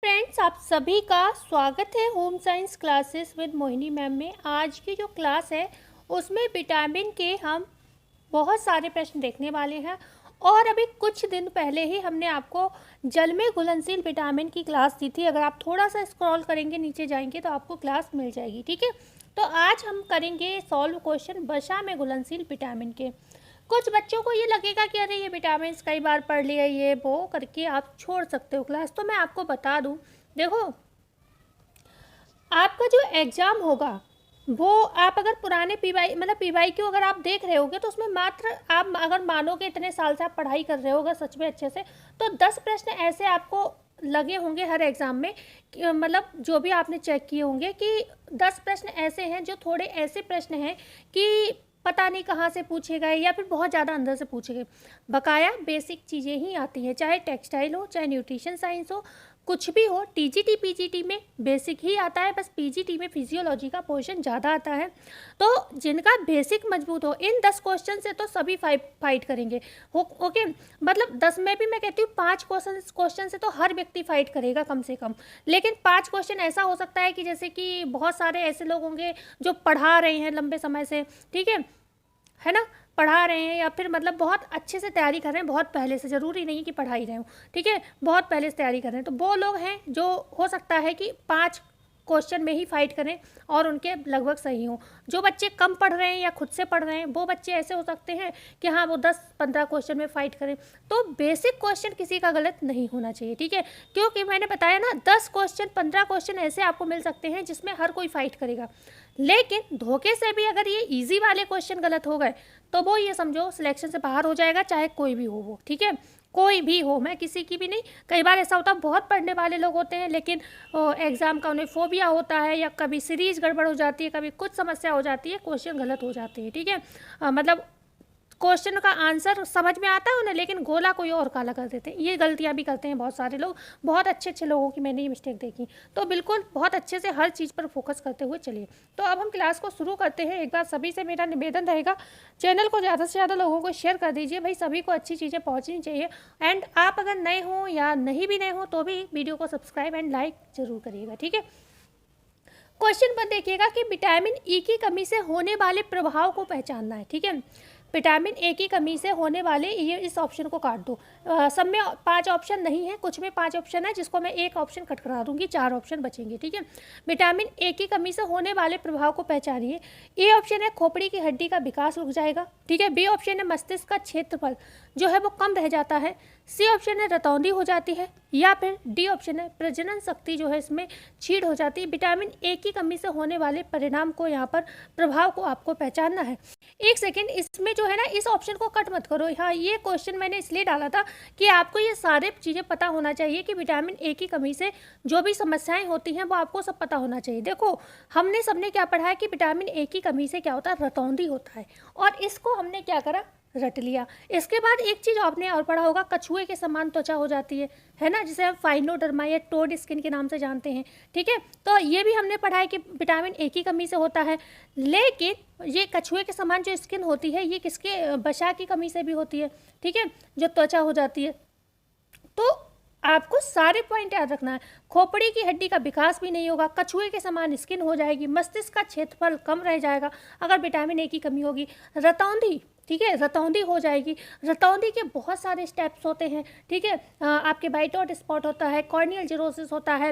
Friends, आप सभी का स्वागत है home science classes with Mohini ma'am में। आज की जो क्लास है उसमें विटामिन के हम बहुत सारे प्रश्न देखने वाले हैं। और अभी कुछ दिन पहले ही हमने आपको जल में घुलनशील विटामिन की क्लास दी थी। अगर आप थोड़ा सा स्क्रॉल करेंगे, नीचे जाएंगे तो आपको क्लास मिल जाएगी। ठीक है, तो आज हम करेंगे सॉल्व क्वेश्चन वसा में घुलनशील विटामिन के। कुछ बच्चों को ये लगेगा कि अरे ये विटामिन कई बार पढ़ लिया, ये वो करके आप छोड़ सकते हो क्लास। तो मैं आपको बता दूं, देखो आपका जो एग्ज़ाम होगा वो आप अगर पुराने पीवाई मतलब पीवाई क्यू अगर आप देख रहे होगे तो उसमें मात्र आप अगर मानोगे इतने साल से आप पढ़ाई कर रहे होगे सच में अच्छे से, तो 10 प्रश्न ऐसे आपको लगे होंगे हर एग्ज़ाम में मतलब जो भी आपने चेक किए होंगे कि 10 प्रश्न ऐसे हैं जो थोड़े ऐसे प्रश्न हैं कि पता नहीं कहाँ से पूछे गए या फिर बहुत ज़्यादा अंदर से पूछे गए। बकाया बेसिक चीज़ें ही आती हैं, चाहे टेक्सटाइल हो, चाहे न्यूट्रिशन साइंस हो, कुछ भी हो। टीजीटी पीजीटी में बेसिक ही आता है, बस पीजीटी में फिजियोलॉजी का पोर्शन ज़्यादा आता है। तो जिनका बेसिक मजबूत हो, इन 10 क्वेश्चन से तो सभी फाइट करेंगे। ओके, मतलब 10 में भी मैं कहती हूँ 5 क्वेश्चन से तो हर व्यक्ति फाइट करेगा कम से कम। लेकिन 5 क्वेश्चन ऐसा हो सकता है कि जैसे कि बहुत सारे ऐसे लोग होंगे जो पढ़ा रहे हैं लंबे समय से, ठीक है ना, पढ़ा रहे हैं या फिर मतलब बहुत अच्छे से तैयारी कर रहे हैं, बहुत पहले से, ज़रूरी नहीं कि पढ़ा ही रहे हो, ठीक है, बहुत पहले से तैयारी कर रहे हैं। तो वो लोग हैं जो हो सकता है कि 5 क्वेश्चन में ही फाइट करें और उनके लगभग सही हों। जो बच्चे कम पढ़ रहे हैं या खुद से पढ़ रहे हैं वो बच्चे ऐसे हो सकते हैं कि हाँ वो 10-15 क्वेश्चन में फाइट करें। तो बेसिक क्वेश्चन किसी का गलत नहीं होना चाहिए, ठीक है, क्योंकि मैंने बताया ना 10 क्वेश्चन 15 क्वेश्चन ऐसे आपको मिल सकते हैं जिसमें हर कोई फाइट करेगा। लेकिन धोखे से भी अगर ये ईजी वाले क्वेश्चन गलत हो गए तो वो ये समझो सिलेक्शन से बाहर हो जाएगा, चाहे कोई भी हो वो, ठीक है, कोई भी हो, मैं किसी की भी नहीं। कई बार ऐसा होता है बहुत पढ़ने वाले लोग होते हैं लेकिन एग्ज़ाम का उन्हें फोबिया होता है या कभी सीरीज गड़बड़ हो जाती है, कभी कुछ समस्या हो जाती है, क्वेश्चन गलत हो जाते हैं, ठीक है, मतलब क्वेश्चन का आंसर समझ में आता है उन्हें लेकिन गोला कोई और काला कर देते हैं। ये गलतियां भी करते हैं बहुत सारे लोग, बहुत अच्छे अच्छे लोगों की मैंने ये मिस्टेक देखी। तो बिल्कुल बहुत अच्छे से हर चीज़ पर फोकस करते हुए चलिए। तो अब हम क्लास को शुरू करते हैं। एक बार सभी से मेरा निवेदन रहेगा, चैनल को ज़्यादा से ज़्यादा लोगों को शेयर कर दीजिए भाई, सभी को अच्छी चीज़ें पहुँचनी चाहिए। एंड आप अगर नए हों या नहीं भी नए हों तो भी वीडियो को सब्सक्राइब एंड लाइक ज़रूर करिएगा, ठीक है। क्वेश्चन पर देखिएगा कि विटामिन ई की कमी से होने वाले प्रभाव को पहचानना है, ठीक है। विटामिन ए की कमी से होने वाले, ये इस ऑप्शन को काट दो। सब में 5 ऑप्शन नहीं है, कुछ में 5 ऑप्शन है जिसको मैं एक ऑप्शन कट करा दूंगी, 4 ऑप्शन बचेंगे, ठीक है। विटामिन ए की कमी से होने वाले प्रभाव को पहचानिए। ए ऑप्शन है खोपड़ी की हड्डी का विकास रुक जाएगा, ठीक है। बी ऑप्शन है मस्तिष्क का क्षेत्रफल जो है वो कम रह जाता है। सी ऑप्शन है रतौंधी हो जाती है, या फिर डी ऑप्शन है प्रजनन शक्ति जो है इसमें छीड़ हो जाती है। विटामिन ए की कमी से होने वाले परिणाम को, यहाँ पर प्रभाव को आपको पहचानना है। एक सेकेंड, इसमें जो है ना इस ऑप्शन को कट मत करो। हाँ, ये क्वेश्चन मैंने इसलिए डाला था कि आपको ये सारे चीज़ें पता होना चाहिए कि विटामिन ए की कमी से जो भी समस्याएं होती हैं वो आपको सब पता होना चाहिए। देखो हमने सबने क्या पढ़ा है कि विटामिन ए की कमी से क्या होता है, रतौंधी होता है, और इसको हमने क्या करा, रट लिया। इसके बाद एक चीज़ आपने और पढ़ा होगा, कछुए के समान त्वचा हो जाती है ना, जिसे हम फाइनोडर्मा या टोड स्किन के नाम से जानते हैं, ठीक है। तो ये भी हमने पढ़ा है कि विटामिन ए की कमी से होता है। लेकिन ये कछुए के समान जो स्किन होती है ये किसके, वसा की कमी से भी होती है, ठीक है, जो त्वचा हो जाती है। तो आपको सारे पॉइंट याद रखना है। खोपड़ी की हड्डी का विकास भी नहीं होगा, कछुए के समान स्किन हो जाएगी, मस्तिष्क का क्षेत्रफल कम रह जाएगा अगर विटामिन ए की कमी होगी, रतौंधी, ठीक है, रतौंधी हो जाएगी। रतौंधी के बहुत सारे स्टेप्स होते हैं, ठीक है, आपके वाइट आउट स्पॉट होता है, कॉर्नियल जीरोसिस होता है,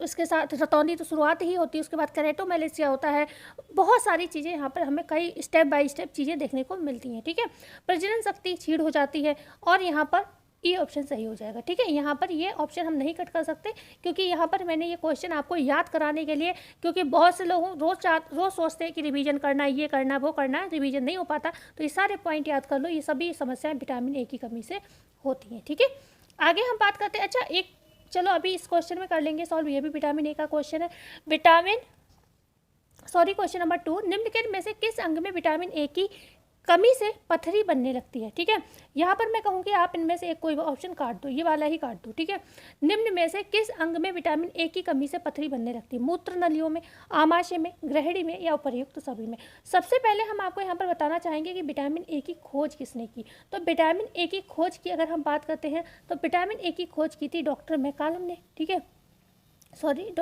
इसके साथ रतौंधी तो शुरुआत ही होती है, उसके बाद केरेटोमेलेसिया होता है। बहुत सारी चीज़ें यहाँ पर हमें कई स्टेप बाय स्टेप चीज़ें देखने को मिलती हैं, ठीक है। प्रजनन शक्ति छीड़ हो जाती है, और यहाँ पर ये ऑप्शन सही हो जाएगा, ठीक है। यहाँ पर ये ऑप्शन हम नहीं कट कर सकते क्योंकि यहाँ पर मैंने ये क्वेश्चन आपको याद कराने के लिए, क्योंकि बहुत से लोग रोज़ सोचते हैं कि रिवीजन करना है, ये करना है, वो करना है, रिवीजन नहीं हो पाता। तो ये सारे पॉइंट याद कर लो, ये सभी समस्याएं विटामिन ए की कमी से होती हैं, ठीक है। आगे हम बात करते हैं, अच्छा एक, चलो अभी इस क्वेश्चन में कर लेंगे सॉल्व, ये भी विटामिन ए का क्वेश्चन है। क्वेश्चन नंबर 2, निम्नलिखित में से किस अंग में विटामिन ए की कमी से पथरी बनने लगती है। ठीक है, यहाँ पर मैं कहूँगी आप इनमें से एक कोई ऑप्शन काट दो, ये वाला ही काट दो। ठीक है, निम्न में से किस अंग में विटामिन ए की कमी से पथरी बनने लगती है? मूत्र नलियों में, आमाशय में, ग्रहणी में, या उपर्युक्त सभी में? सबसे पहले हम आपको यहाँ पर बताना चाहेंगे कि विटामिन ए की खोज किसने की। तो विटामिन ए की खोज की अगर हम बात करते हैं तो विटामिन ए की खोज की थी डॉक्टर मैकालम ने। ठीक है, सॉरी,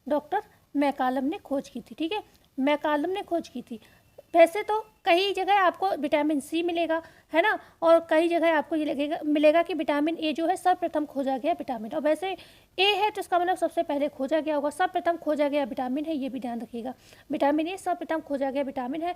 डॉक्टर मैकालम ने खोज की थी। ठीक है, मैकालम ने खोज की थी। वैसे तो कई जगह आपको विटामिन सी मिलेगा, है ना, और कई जगह आपको ये मिलेगा कि विटामिन ए जो है सर्वप्रथम खोजा गया विटामिन। और वैसे ए है तो इसका मतलब सबसे पहले खोजा गया होगा, सर्वप्रथम खोजा गया विटामिन है, ये भी ध्यान रखिएगा। विटामिन ए सर्वप्रथम खोजा गया विटामिन है।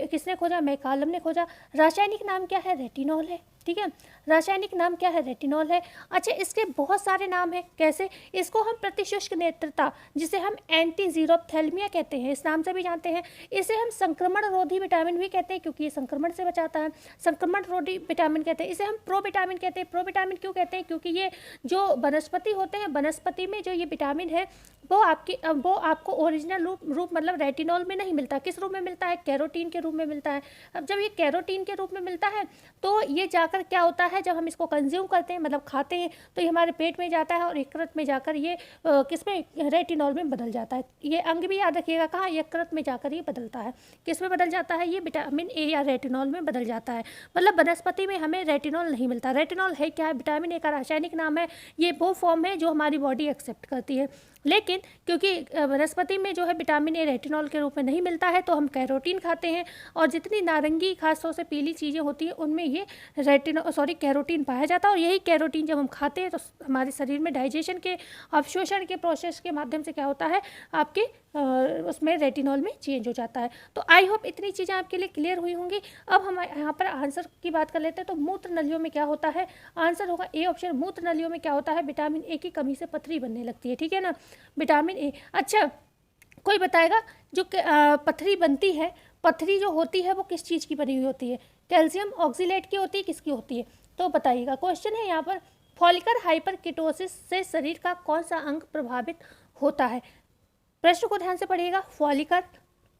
किसने खोजा? मैकालम ने खोजा। रासायनिक नाम क्या है? रेटिनॉल है। ठीक है, रासायनिक नाम क्या है? रेटिनॉल है। अच्छा, इसके बहुत सारे नाम हैं। कैसे? इसको हम प्रतिशुष्क नेत्रता, जिसे हम एंटीजीरोप्थेल्मिया कहते हैं, इस नाम से भी जानते हैं। इसे हम संक्रमण रोधी विटामिन भी कहते हैं क्योंकि ये संक्रमण से बचाता है, संक्रमण रोधी विटामिन कहते हैं। इसे हम प्रो विटामिन कहते हैं। प्रो विटामिन क्यों कहते हैं? क्योंकि ये जो वनस्पति होते हैं, वनस्पति में जो ये विटामिन है वो आपको ओरिजिनल रूप मतलब रेटिनॉल में नहीं मिलता। किस रूप में मिलता है? कैरोटीन के रूप में मिलता है। अब जब ये कैरोटीन के रूप में मिलता है तो ये जाकर क्या होता है, जब हम इसको कंज्यूम करते हैं मतलब खाते हैं तो ये हमारे पेट में जाता है और यकृत में जाकर ये किसमें? रेटिनॉल में बदल जाता है। ये अंग भी याद रखिएगा, कहाँ? यकृत में जाकर ये बदलता है। किस में बदल जाता है? ये विटामिन ए या रेटिनॉल में बदल जाता है। मतलब वनस्पति में हमें रेटिनॉल नहीं मिलता। रेटिनॉल है क्या है? विटामिन ए का रासायनिक नाम है। ये वो फॉर्म है जो हमारी बॉडी एक्सेप्ट करती है। लेकिन क्योंकि वनस्पति में जो है विटामिन ए रेटिनॉल के रूप में नहीं मिलता है तो हम कैरोटीन खाते हैं, और जितनी नारंगी खासतौर से पीली चीज़ें होती हैं उनमें ये कैरोटीन पाया जाता है। और यही कैरोटीन जब हम खाते हैं तो हमारे शरीर में डाइजेशन के, अवशोषण के प्रोसेस के माध्यम से क्या होता है, आपके उसमें रेटिनॉल में चेंज हो जाता है। तो आई होप इतनी चीज़ें आपके लिए क्लियर हुई होंगी। अब हम यहाँ पर आंसर की बात कर लेते हैं। तो मूत्र नलियों में क्या होता है? आंसर होगा ए ऑप्शन। मूत्र नलियों में क्या होता है? विटामिन ए की कमी से पथरी बनने लगती है। ठीक है ना, विटामिन ए। अच्छा, कोई बताएगा जो पथरी बनती है, पथरी जो होती है वो किस चीज़ की बनी हुई होती है? कैल्शियम ऑक्सीलेट की होती है, किसकी होती है? तो बताइएगा। क्वेश्चन है यहाँ पर, फॉलिकल हाइपरकिटोसिस से शरीर का कौन सा अंग प्रभावित होता है? प्रश्न को ध्यान से पढ़िएगा। फॉलिकल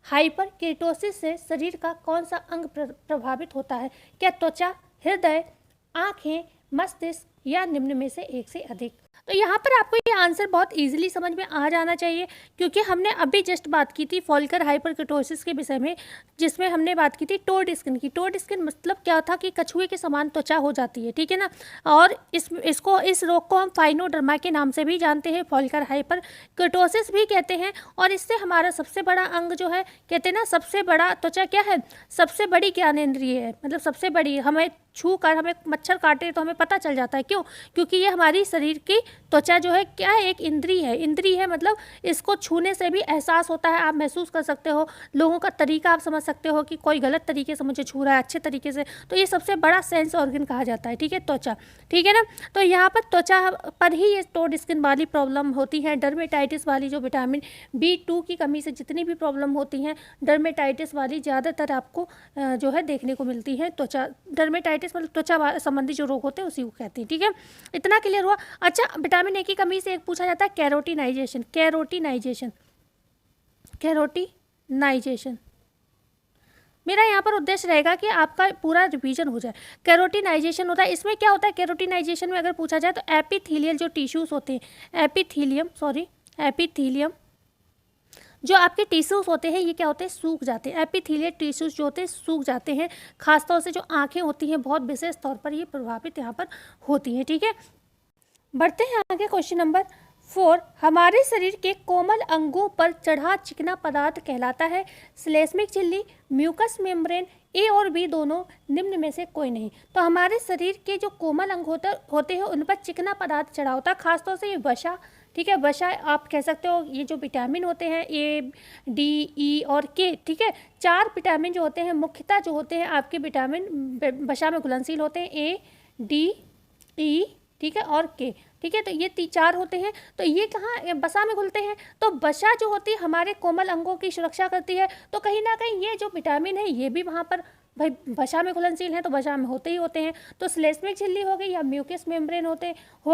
हाइपरकिटोसिस से शरीर का कौन सा अंग प्रभावित होता है? क्या त्वचा, हृदय, आँखें, मस्तिष्क, या निम्न में से एक से अधिक? तो यहाँ पर आपको ये आंसर बहुत इजीली समझ में आ जाना चाहिए, क्योंकि हमने अभी जस्ट बात की थी फॉलिकल हाइपरकिटोसिस के विषय में, जिसमें हमने बात की थी टोड स्किन की। टोड स्किन मतलब क्या था कि कछुए के समान त्वचा हो जाती है। ठीक है ना, और इस रोग को हम फाइनोडर्मा के नाम से भी जानते हैं, फॉलिकल हाइपरकिटोसिस भी कहते हैं। और इससे हमारा सबसे बड़ा अंग जो है, कहते हैं ना सबसे बड़ा त्वचा क्या है? सबसे बड़ी ज्ञानेंद्रिय है, मतलब सबसे बड़ी। हमें छू कर हमें मच्छर काटे तो हमें पता चल जाता है। क्यों? क्योंकि ये हमारी शरीर की त्वचा जो है क्या है? एक इंद्री है। इंद्री है मतलब इसको छूने से भी एहसास होता है, आप महसूस कर सकते हो, लोगों का तरीका आप समझ सकते हो कि कोई गलत तरीके से मुझे छू रहा है, अच्छे तरीके से। तो ये सबसे बड़ा सेंस ऑर्गन कहा जाता है। ठीक है, त्वचा। ठीक है ना, तो यहाँ पर त्वचा पर ही ये टोड स्किन वाली प्रॉब्लम होती है। डर्मेटाइटिस वाली जो विटामिन B2 की कमी से जितनी भी प्रॉब्लम होती हैं, डर्मेटाइटिस वाली ज़्यादातर आपको जो है देखने को मिलती है। त्वचा डर्मेटाइटिस मतलब त्वचा संबंधी जो रोग होते हैं उसी को कहते हैं। ठीक है, इतना क्लियर हुआ। अच्छा, विटामिन ए की कमी से एक पूछा जाता है कैरोटीनाइजेशन। मेरा यहाँ पर उद्देश्य रहेगा कि आपका पूरा रिवीजन हो जाए। कैरोटीनाइजेशन होता है, इसमें क्या होता है? कैरोटीनाइजेशन में अगर पूछा जाए तो एपिथेलियल जो टिश्यूज होते हैं, एपिथीलियम जो आपके टिश्यूज होते हैं ये क्या होते हैं? सूख जाते हैं। एपिथेलियल टिश्यूज जो होते हैं सूख जाते हैं। खासतौर से जो आंखें होती हैं बहुत विशेष तौर पर ये प्रभावित यहाँ पर होती हैं। ठीक है, बढ़ते हैं आगे। क्वेश्चन नंबर 4, हमारे शरीर के कोमल अंगों पर चढ़ा चिकना पदार्थ कहलाता है श्लेष्मिक झिल्ली, म्यूकस मेम्ब्रेन, ए और बी दोनों, निम्न में से कोई नहीं। तो हमारे शरीर के जो कोमल अंग होते हैं उन पर चिकना पदार्थ चढ़ा होता है, खासतौर से ये वसा। ठीक है, वसा आप कह सकते हो। ये जो विटामिन होते हैं A, D, E और K, ठीक है, 4 विटामिन जो होते हैं मुख्यतः जो होते हैं आपके विटामिन वसा में घुलनशील होते हैं, A, D, E, ठीक है, और K। ठीक है, तो ये 4 होते हैं। तो ये कहाँ वसा में घुलते हैं? तो वसा जो होती है हमारे कोमल अंगों की सुरक्षा करती है। तो कहीं ना कहीं ये जो विटामिन है ये भी वहाँ पर भाई वसा में घुलनशील हैं तो वसा में होते ही होते हैं। तो श्लेष्मिक झिल्ली हो गई या म्यूकस मेम्ब्रेन हो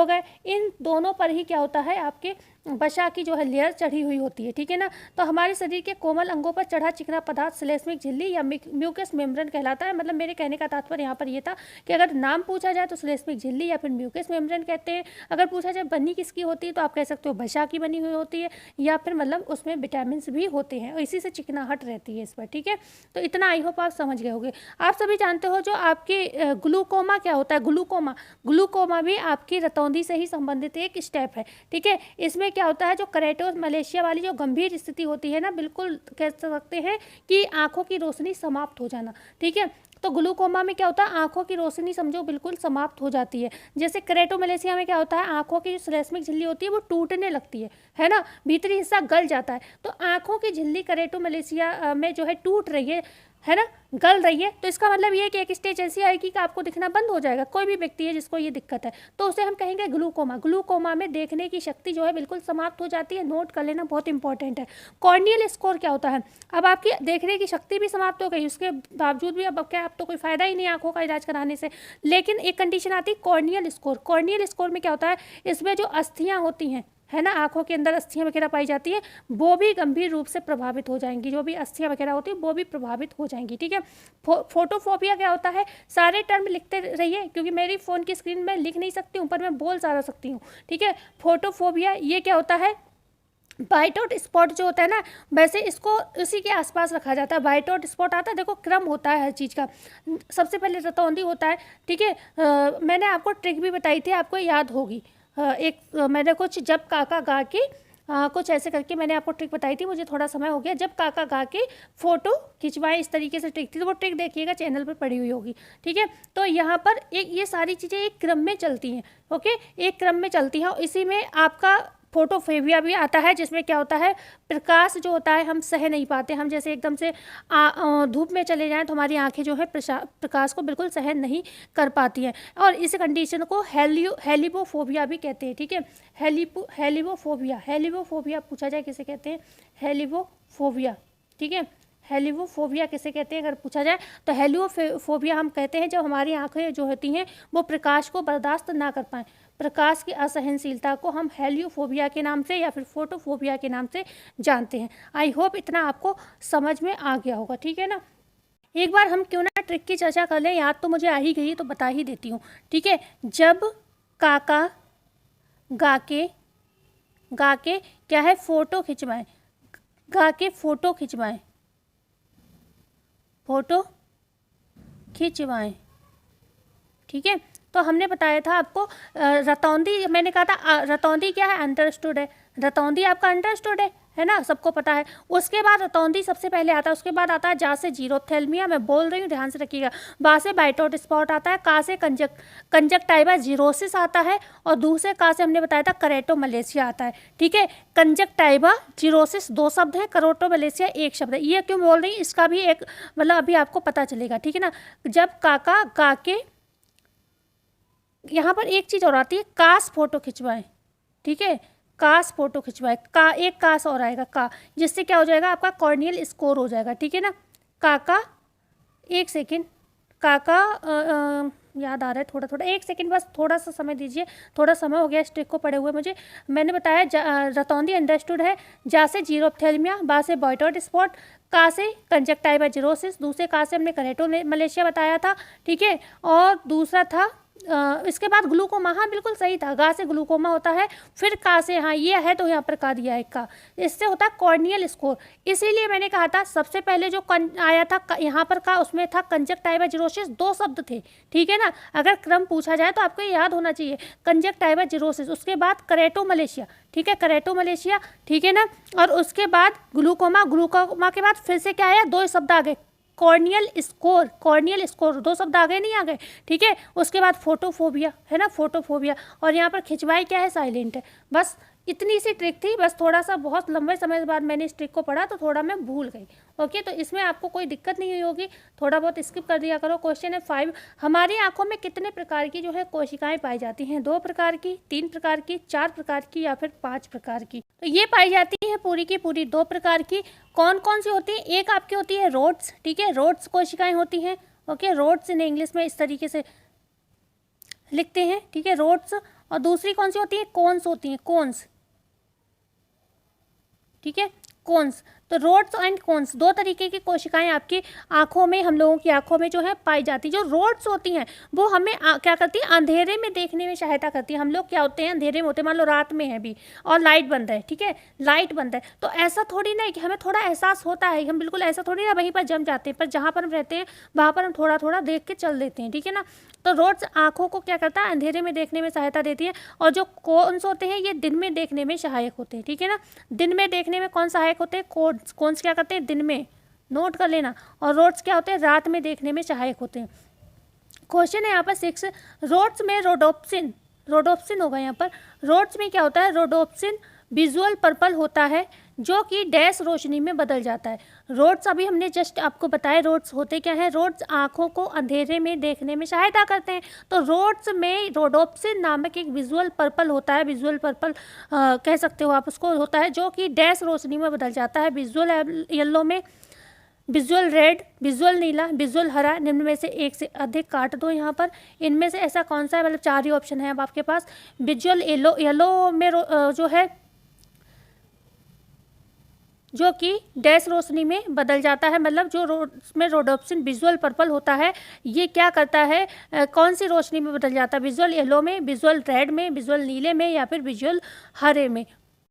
गए, इन दोनों पर ही क्या होता है, आपके वसा की जो है लेयर चढ़ी हुई होती है, ठीक है ना। तो हमारे शरीर के कोमल अंगों पर चढ़ा चिकना पदार्थ श्लेष्मिक झिल्ली या म्यूकस मेम्ब्रेन कहलाता है। मतलब मेरे कहने का तात्पर्य यहाँ पर ये था कि अगर नाम पूछा जाए तो श्लेष्मिक झिल्ली या फिर म्यूकस मेम्ब्रेन कहते हैं। अगर पूछा जाए बनी किसकी होती है तो आप कह सकते हो वसा की बनी हुई होती है, या फिर मतलब उसमें विटामिन भी होते हैं और इसी से चिकनाहट रहती है इस पर, ठीक है। तो इतना आई होप आप समझ गए होंगे। आप सभी जानते हो जो आपके ग्लूकोमा क्या होता है, ग्लूकोमा भी आपकी रतौंधी से ही संबंधित एक स्टेप है, ठीक है। इसमें क्या होता है, जो करेटोमलेशिया वाली जो गंभीर स्थिति होती है ना, बिल्कुल कह सकते हैं कि आंखों की रोशनी समाप्त हो जाना, ठीक है। तो ग्लूकोमा में क्या होता है, आंखों की रोशनी समझो बिल्कुल समाप्त हो जाती है। जैसे करेटोमलेशिया में क्या होता है, आंखों की जो श्लेष्मिक झिल्ली होती है वो टूटने लगती है ना, भीतरी हिस्सा गल जाता है। तो आंखों की झिल्ली करेटोमलेशिया में जो है टूट रही है ना, गल रही है, तो इसका मतलब ये है कि एक स्टेज ऐसी आएगी कि आपको दिखना बंद हो जाएगा। कोई भी व्यक्ति है जिसको ये दिक्कत है तो उसे हम कहेंगे ग्लूकोमा में देखने की शक्ति जो है बिल्कुल समाप्त हो जाती है। नोट कर लेना, बहुत इंपॉर्टेंट है। कॉर्नियल स्कोर क्या होता है, अब आपकी देखने की शक्ति भी समाप्त हो गई, उसके बावजूद भी अब क्या, अब तो कोई फायदा ही नहीं आंखों का इलाज कराने से। लेकिन एक कंडीशन आती है कॉर्नियल स्कोर में क्या होता है, इसमें जो अस्थियाँ होती हैं है ना, आंखों के अंदर अस्थियां वगैरह पाई जाती है, वो भी गंभीर रूप से प्रभावित हो जाएंगी। जो भी अस्थियां वगैरह होती है वो भी प्रभावित हो जाएंगी, ठीक है। फोटोफोबिया क्या होता है, सारे टर्म लिखते रहिए क्योंकि मेरी फ़ोन की स्क्रीन में लिख नहीं सकती हूँ पर मैं बोल सारा सकती हूँ, ठीक है। फोटोफोबिया ये क्या होता है, वाइट आउट स्पॉट जो होता है ना, वैसे इसको इसी के आसपास रखा जाता है। वाइट आउट स्पॉट आता है, देखो क्रम होता है हर चीज़ का। सबसे पहले रतौंधी होता है, ठीक है। मैंने आपको ट्रिक भी बताई थी, आपको याद होगी। मैंने कुछ जब काका गा के कुछ ऐसे करके मैंने आपको ट्रिक बताई थी, मुझे थोड़ा समय हो गया। जब काका गा के फ़ोटो खिंचवाएं, इस तरीके से ट्रिक थी, तो वो ट्रिक देखिएगा, चैनल पर पड़ी हुई होगी, ठीक है। तो यहाँ पर एक ये सारी चीज़ें एक क्रम में चलती हैं, ओके, एक क्रम में चलती हैं। इसी में आपका फोटोफोबिया भी आता है, जिसमें क्या होता है, प्रकाश जो होता है हम सह नहीं पाते। हम जैसे एकदम से धूप में चले जाएं तो हमारी आंखें जो है प्रकाश को बिल्कुल सहन नहीं कर पाती हैं, और इस कंडीशन को हेलिबोफोबिया भी कहते हैं, ठीक है। हेलिबोफोबिया पूछा जाए किसे कहते हैं, हेलिबोफोबिया, ठीक है। हेलिबोफोबिया किसे कहते हैं अगर पूछा जाए तो हेलिबोफोबिया हम कहते हैं जब हमारी आंखें जो होती हैं वो प्रकाश को बर्दाश्त ना कर पाएँ। प्रकाश की असहनशीलता को हम हेलियोफोबिया के नाम से या फिर फोटोफोबिया के नाम से जानते हैं। आई होप इतना आपको समझ में आ गया होगा, ठीक है ना। एक बार हम क्यों ना ट्रिक की चर्चा कर लें, याद तो मुझे आ ही गई तो बता ही देती हूँ, ठीक है। जब काका गा के क्या है, फ़ोटो खिंचवाएं, गा के फ़ोटो खिंचवाएं, ठीक है। तो हमने बताया था आपको रतौंधी, मैंने कहा था रतौंधी क्या है, अंडरस्टूड है। रतौंधी आपका अंडरस्टूड है ना, सबको पता है। उसके बाद रतौंधी सबसे पहले आता है, उसके बाद आता है जा से जीरोथेल्मिया, मैं बोल रही हूँ ध्यान से रखिएगा। बा से वाइट आउट स्पॉट आता है, का से कंजक्टाइवा जीरोसिस आता है, और दूसरे का से हमने बताया था करेटोमलेशिया आता है, ठीक है। कंजक्टाइवा जीरोसिस 2 शब्द हैं, करेटोमलेशिया 1 शब्द है। ये क्यों बोल रही, इसका भी एक मतलब अभी आपको पता चलेगा, ठीक है ना। जब काका गा के, यहाँ पर एक चीज़ और आती है, काश फोटो खिंचवाएं, ठीक है, काश फोटो खिंचवाएं, का एक काश और आएगा का, जिससे क्या हो जाएगा, आपका कॉर्नियल स्कोर हो जाएगा, ठीक है ना। काका, एक सेकेंड, काका याद आ रहा है थोड़ा थोड़ा, एक सेकेंड बस, थोड़ा सा समय दीजिए, थोड़ा समय हो गया इस ट्रिक को पढ़े हुए मुझे। मैंने बताया रतौंधी अंडरस्टूड है, जा से जीरोथेल्मिया, बा से वाइट आउट स्पॉट, का से कंजक्टाइवा जीरोसिस, दूसरे का से हमने करेटोमलेशिया बताया था, ठीक है। और दूसरा था इसके बाद ग्लूकोमा, हाँ बिल्कुल सही था, गा से ग्लूकोमा होता है, फिर का से, हाँ ये है तो यहाँ पर का दिया है का, इससे होता है कॉर्नियल स्कोर। इसीलिए मैंने कहा था सबसे पहले जो आया था यहाँ पर का, उसमें था कंजक्टाइवा जीरोसिस, 2 शब्द थे, ठीक है ना। अगर क्रम पूछा जाए तो आपको याद होना चाहिए, कंजक्टाइवा जीरोसिस, उसके बाद करेटोमलेशिया, ठीक है, करेटोमलेशिया, ठीक है ना। और उसके बाद ग्लूकोमा के बाद फिर से क्या आया, 2 शब्द आ गए, कॉर्नियल स्कोर 2 शब्द आ गए, नहीं आ गए, ठीक है। उसके बाद फोटोफोबिया है ना, फोटोफोबिया, और यहाँ पर खिंचवाई क्या है, साइलेंट है। बस इतनी सी ट्रिक थी, बस थोड़ा सा बहुत लंबे समय बाद मैंने इस ट्रिक को पढ़ा तो थोड़ा मैं भूल गई, ओके। तो इसमें आपको कोई दिक्कत नहीं हुई होगी, थोड़ा बहुत स्किप कर दिया करो। क्वेश्चन है 5, हमारी आंखों में कितने प्रकार की जो है कोशिकाएं पाई जाती हैं, 2 प्रकार की, 3 प्रकार की, 4 प्रकार की या फिर 5 प्रकार की। तो ये पाई जाती है पूरी की पूरी 2 प्रकार की। कौन कौन सी होती है, एक आपकी होती है रोड्स, ठीक है, रोड्स कोशिकाएं होती हैं, ओके, रोड्स इन इंग्लिश में इस तरीके से लिखते हैं, ठीक है, रोड्स। और दूसरी कौन सी होती है, कोन्स होती हैं, कोन्स, ठीक है, कोन्स। तो रोड्स एंड कोन्स, दो तरीके की कोशिकाएं आपकी आंखों में, हम लोगों की आंखों में जो है पाई जाती है। जो रोड्स होती हैं वो हमें क्या करती है, अंधेरे में देखने में सहायता करती है। हम लोग क्या होते हैं, अंधेरे में होते हैं, मान लो रात में है भी और लाइट बंद है, ठीक है, लाइट बंद है, तो ऐसा थोड़ी ना है कि हमें थोड़ा एहसास होता है, हम बिल्कुल ऐसा थोड़ी ना वहीं पर जम जाते हैं, पर जहाँ पर हम रहते हैं वहाँ पर हम थोड़ा थोड़ा देख के चल देते हैं, ठीक है ना। तो रोड्स आंखों को क्या करता है, अंधेरे में देखने में सहायता देती है। और जो कोन्स होते हैं ये दिन में देखने में सहायक होते हैं, ठीक है ना। दिन में देखने में कौन सहायक होते हैं, कोन्स क्या करते हैं, दिन में, नोट कर लेना। और रोड्स क्या होते हैं, रात में देखने में सहायक होते हैं। क्वेश्चन है यहाँ पर 6, रोड्स में रोडोप्सिन, रोडोप्सिन होगा यहाँ पर, रोड्स में क्या होता है, रोडोप्सिन विजुअल पर्पल होता है जो कि डैश रोशनी में बदल जाता है। रोड्स अभी हमने जस्ट आपको बताया रोड्स होते क्या है, रोड्स आंखों को अंधेरे में देखने में सहायता करते हैं। तो रोड्स में रोडोप्सिन नामक एक विजुअल पर्पल होता है, विजुअल पर्पल कह सकते हो आप उसको, होता है जो कि डैश रोशनी में बदल जाता है। विजुअल येलो में, विजुअल रेड, विजुअल नीला, विजुअल हरा, निम्न में से एक से अधिक काट दो यहाँ पर। इनमें से ऐसा कौन सा है, मतलब 4 ही ऑप्शन है अब आपके पास। विजुअल येलो, येलो में जो है जो कि डैश रोशनी में बदल जाता है, मतलब जो में रोडोप्सिन विजुअल पर्पल होता है ये क्या करता है, कौन सी रोशनी में बदल जाता है, विजुअल येलो में, विजुअल रेड में, विजुअल नीले में या फिर विजुअल हरे में।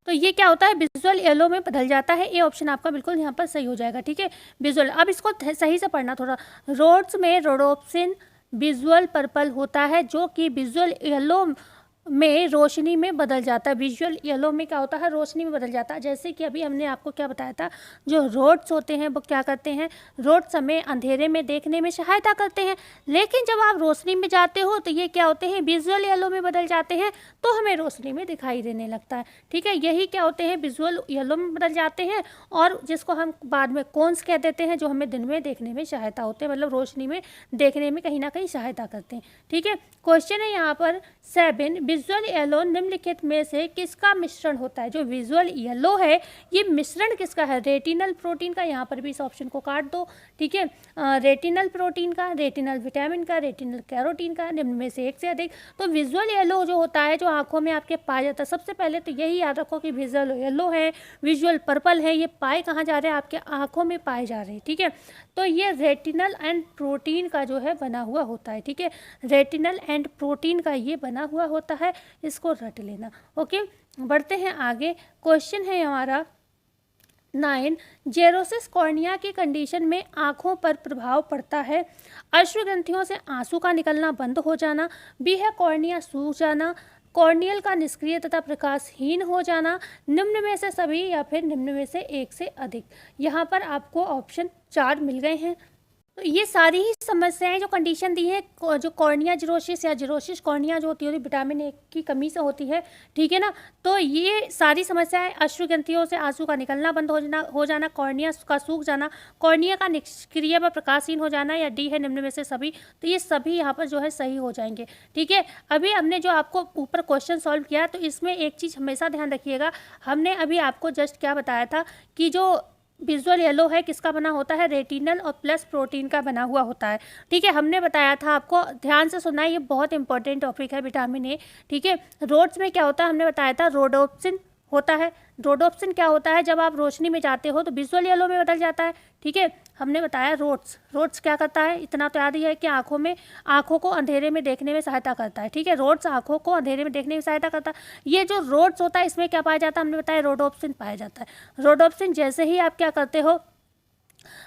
तो ये क्या होता है, विजुअल येलो में बदल जाता है। ये ऑप्शन आपका बिल्कुल यहाँ पर सही हो जाएगा, ठीक है, विजुअल। अब इसको सही से पढ़ना थोड़ा, रोड्स में रोडोप्सिन विजुअल पर्पल होता है जो कि विजुअल येलो में रोशनी में बदल जाता है। विजुअल येलो में क्या होता है, रोशनी में बदल जाता है। जैसे कि अभी हमने आपको क्या बताया था, जो रोड्स होते हैं वो क्या करते हैं, रोड्स हमें अंधेरे में देखने में सहायता करते हैं, लेकिन जब आप रोशनी में जाते हो तो ये क्या होते हैं, विजुअल येलो में बदल जाते हैं, तो हमें रोशनी में दिखाई देने लगता है, ठीक है। यही क्या होते हैं, विजुअल येलो में बदल जाते हैं, और जिसको हम बाद में कोन्स कह देते हैं, जो हमें दिन में देखने में सहायता होते हैं, मतलब रोशनी में देखने में कहीं ना कहीं सहायता करते हैं, ठीक है। क्वेश्चन है यहाँ पर 7, विजुअल येलो निम्नलिखित में से किसका मिश्रण होता है। जो विजुअल येलो है ये मिश्रण किसका है, रेटिनल प्रोटीन का, यहाँ पर भी इस ऑप्शन को काट दो, ठीक है, रेटिनल प्रोटीन का, रेटिनल विटामिन का, रेटिनल कैरोटीन का, निम्न में से एक से अधिक। तो विजुअल येलो जो होता है, जो आंखों में आपके पाया जाता है, सबसे पहले तो यही याद रखो कि विजुअल येलो है, विजुअल पर्पल है, ये पाए कहाँ जा रहे हैं, आपके आंखों में पाए जा रहे हैं, ठीक है। तो ये रेटिनल एंड प्रोटीन का जो है बना हुआ होता है, ठीक है, रेटिनल एंड प्रोटीन का ये बना हुआ होता है, इसको रट लेना, ओके। बढ़ते हैं आगे, क्वेश्चन है हमारा 9, जेरोसिस कॉर्निया की कंडीशन में आंखों पर प्रभाव पड़ता है। अश्रु ग्रंथियों से आंसू का निकलना बंद हो जाना, बी है कॉर्निया सूख जाना, कॉर्नियल का निष्क्रिय तथा प्रकाशहीन हो जाना, निम्न में से सभी या फिर निम्न में से एक से अधिक। यहाँ पर आपको ऑप्शन 4 मिल गए हैं। तो ये सारी ही समस्याएं जो कंडीशन दी है, जो कॉर्निया जिरोसिस या जिरोसिस कॉर्निया जो होती है विटामिन ए की कमी से होती है, ठीक है ना। तो ये सारी समस्याएं, अश्रु ग्रंथियों से आंसू का निकलना बंद हो जाना, कॉर्निया का सूख जाना, कॉर्निया का निष्क्रिय व प्रकाशहीन हो जाना, या डी है निम्न में से सभी। तो ये सभी यहाँ पर जो है सही हो जाएंगे, ठीक है। अभी हमने जो आपको ऊपर क्वेश्चन सॉल्व किया, तो इसमें एक चीज़ हमेशा ध्यान रखिएगा, हमने अभी आपको जस्ट क्या बताया था कि जो विजुअल येलो है किसका बना होता है, रेटिनल और प्लस प्रोटीन का बना हुआ होता है, ठीक है। हमने बताया था आपको, ध्यान से सुनना, ये बहुत इंपॉर्टेंट टॉपिक है, विटामिन ए, ठीक है। रोड्स में क्या होता है, हमने बताया था रोडोप्सिन होता है। रोडोप्सिन क्या होता है, जब आप रोशनी में जाते हो तो विजुअल येलो में बदल जाता है, ठीक है। हमने बताया रोड्स क्या करता है, इतना तो याद ही है कि आंखों को अंधेरे में देखने में सहायता करता है, ठीक है। रोड्स आंखों को अंधेरे में देखने में सहायता करता है। ये जो रोड्स होता है इसमें क्या पाया जाता है, हमने बताया रोडोप्सिन पाया जाता है। रोडोप्सिन जैसे ही आप क्या करते हो,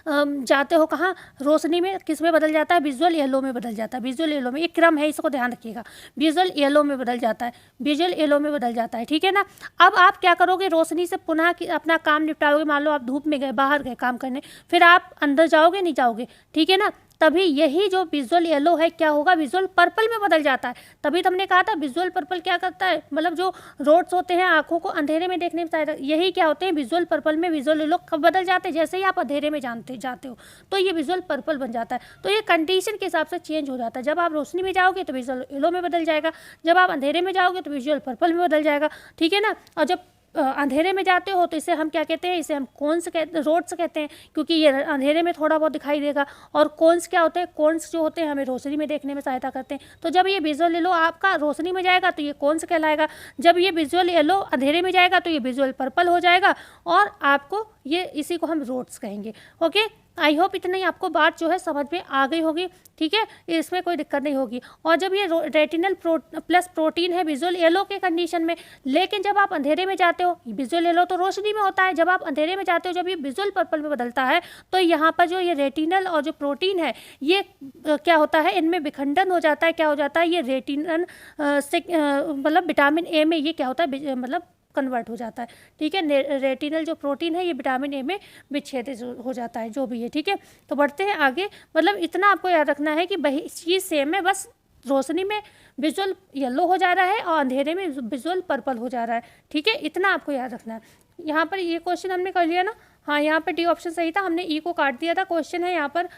जाते हो कहाँ, रोशनी में, किस में बदल जाता है, विजुअल येलो में बदल जाता है। विजुअल येलो में एक क्रम है, इसको ध्यान रखिएगा, विजुअल येलो में बदल जाता है, विजुअल येलो में बदल जाता है, ठीक है ना। अब आप क्या करोगे, रोशनी से पुनः अपना काम निपटाओगे। मान लो आप धूप में गए, बाहर गए काम करने, फिर आप अंदर जाओगे, नहीं जाओगे, ठीक है ना। तभी यही जो विजुअल येलो है क्या होगा, विजुअल पर्पल में बदल जाता है। तभी तो हमने कहा था विजुअल पर्पल क्या करता है, मतलब जो रोड्स होते हैं आंखों को अंधेरे में देखने में सहायता, यही क्या होते हैं, विजुअल पर्पल में विजुअल येलो कब बदल जाते हैं, जैसे ही आप अंधेरे में जाते हो तो ये विजुअल पर्पल बन जाता है। तो ये कंडीशन के हिसाब से चेंज हो जाता है। जब आप रोशनी में जाओगे तो विजुअल येलो में बदल जाएगा, जब आप अंधेरे में जाओगे तो विजुअल पर्पल में बदल जाएगा, ठीक है ना। और जब अंधेरे में जाते हो तो इसे हम क्या कहते हैं, इसे हम कोन्स कहते, रोड्स कहते हैं, क्योंकि ये अंधेरे में थोड़ा बहुत दिखाई देगा। और कोन्स क्या होते हैं, कोन्स जो होते हैं हमें रोशनी में देखने में सहायता करते हैं। तो जब ये विजुअल येलो आपका रोशनी में जाएगा तो ये कोन्स कहलाएगा, जब ये विजुअल येलो अंधेरे में जाएगा तो ये विजुअल पर्पल हो जाएगा, और आपको ये इसी को हम रोड्स कहेंगे। ओके, आई होप इतनी आपको बात जो है समझ में आ गई होगी। ठीक है, इसमें कोई दिक्कत नहीं होगी। और जब ये रेटिनल प्लस प्रोटीन है विजुअल येलो के कंडीशन में, लेकिन जब आप अंधेरे में जाते हो, विजुअल येलो तो रोशनी में होता है, जब आप अंधेरे में जाते हो, जब ये विजुअल पर्पल में बदलता है, तो यहाँ पर जो ये रेटिनल और जो प्रोटीन है ये क्या होता है, इनमें विखंडन हो जाता है। क्या हो जाता है, ये रेटिनल से मतलब विटामिन ए में ये क्या होता है, मतलब कन्वर्ट हो जाता है। ठीक है, रेटिनल जो प्रोटीन है ये विटामिन ए में विच्छेदित हो जाता है, जो भी है। ठीक है, तो बढ़ते हैं आगे। मतलब इतना आपको याद रखना है कि वही चीज़ सेम है, बस रोशनी में विजुअल येलो हो जा रहा है और अंधेरे में विजुअल पर्पल हो जा रहा है। ठीक है, इतना आपको याद रखना है। यहाँ पर ये क्वेश्चन हमने कर लिया ना, हाँ यहाँ पर डी ऑप्शन सही था, हमने ई को काट दिया था। क्वेश्चन है यहाँ पर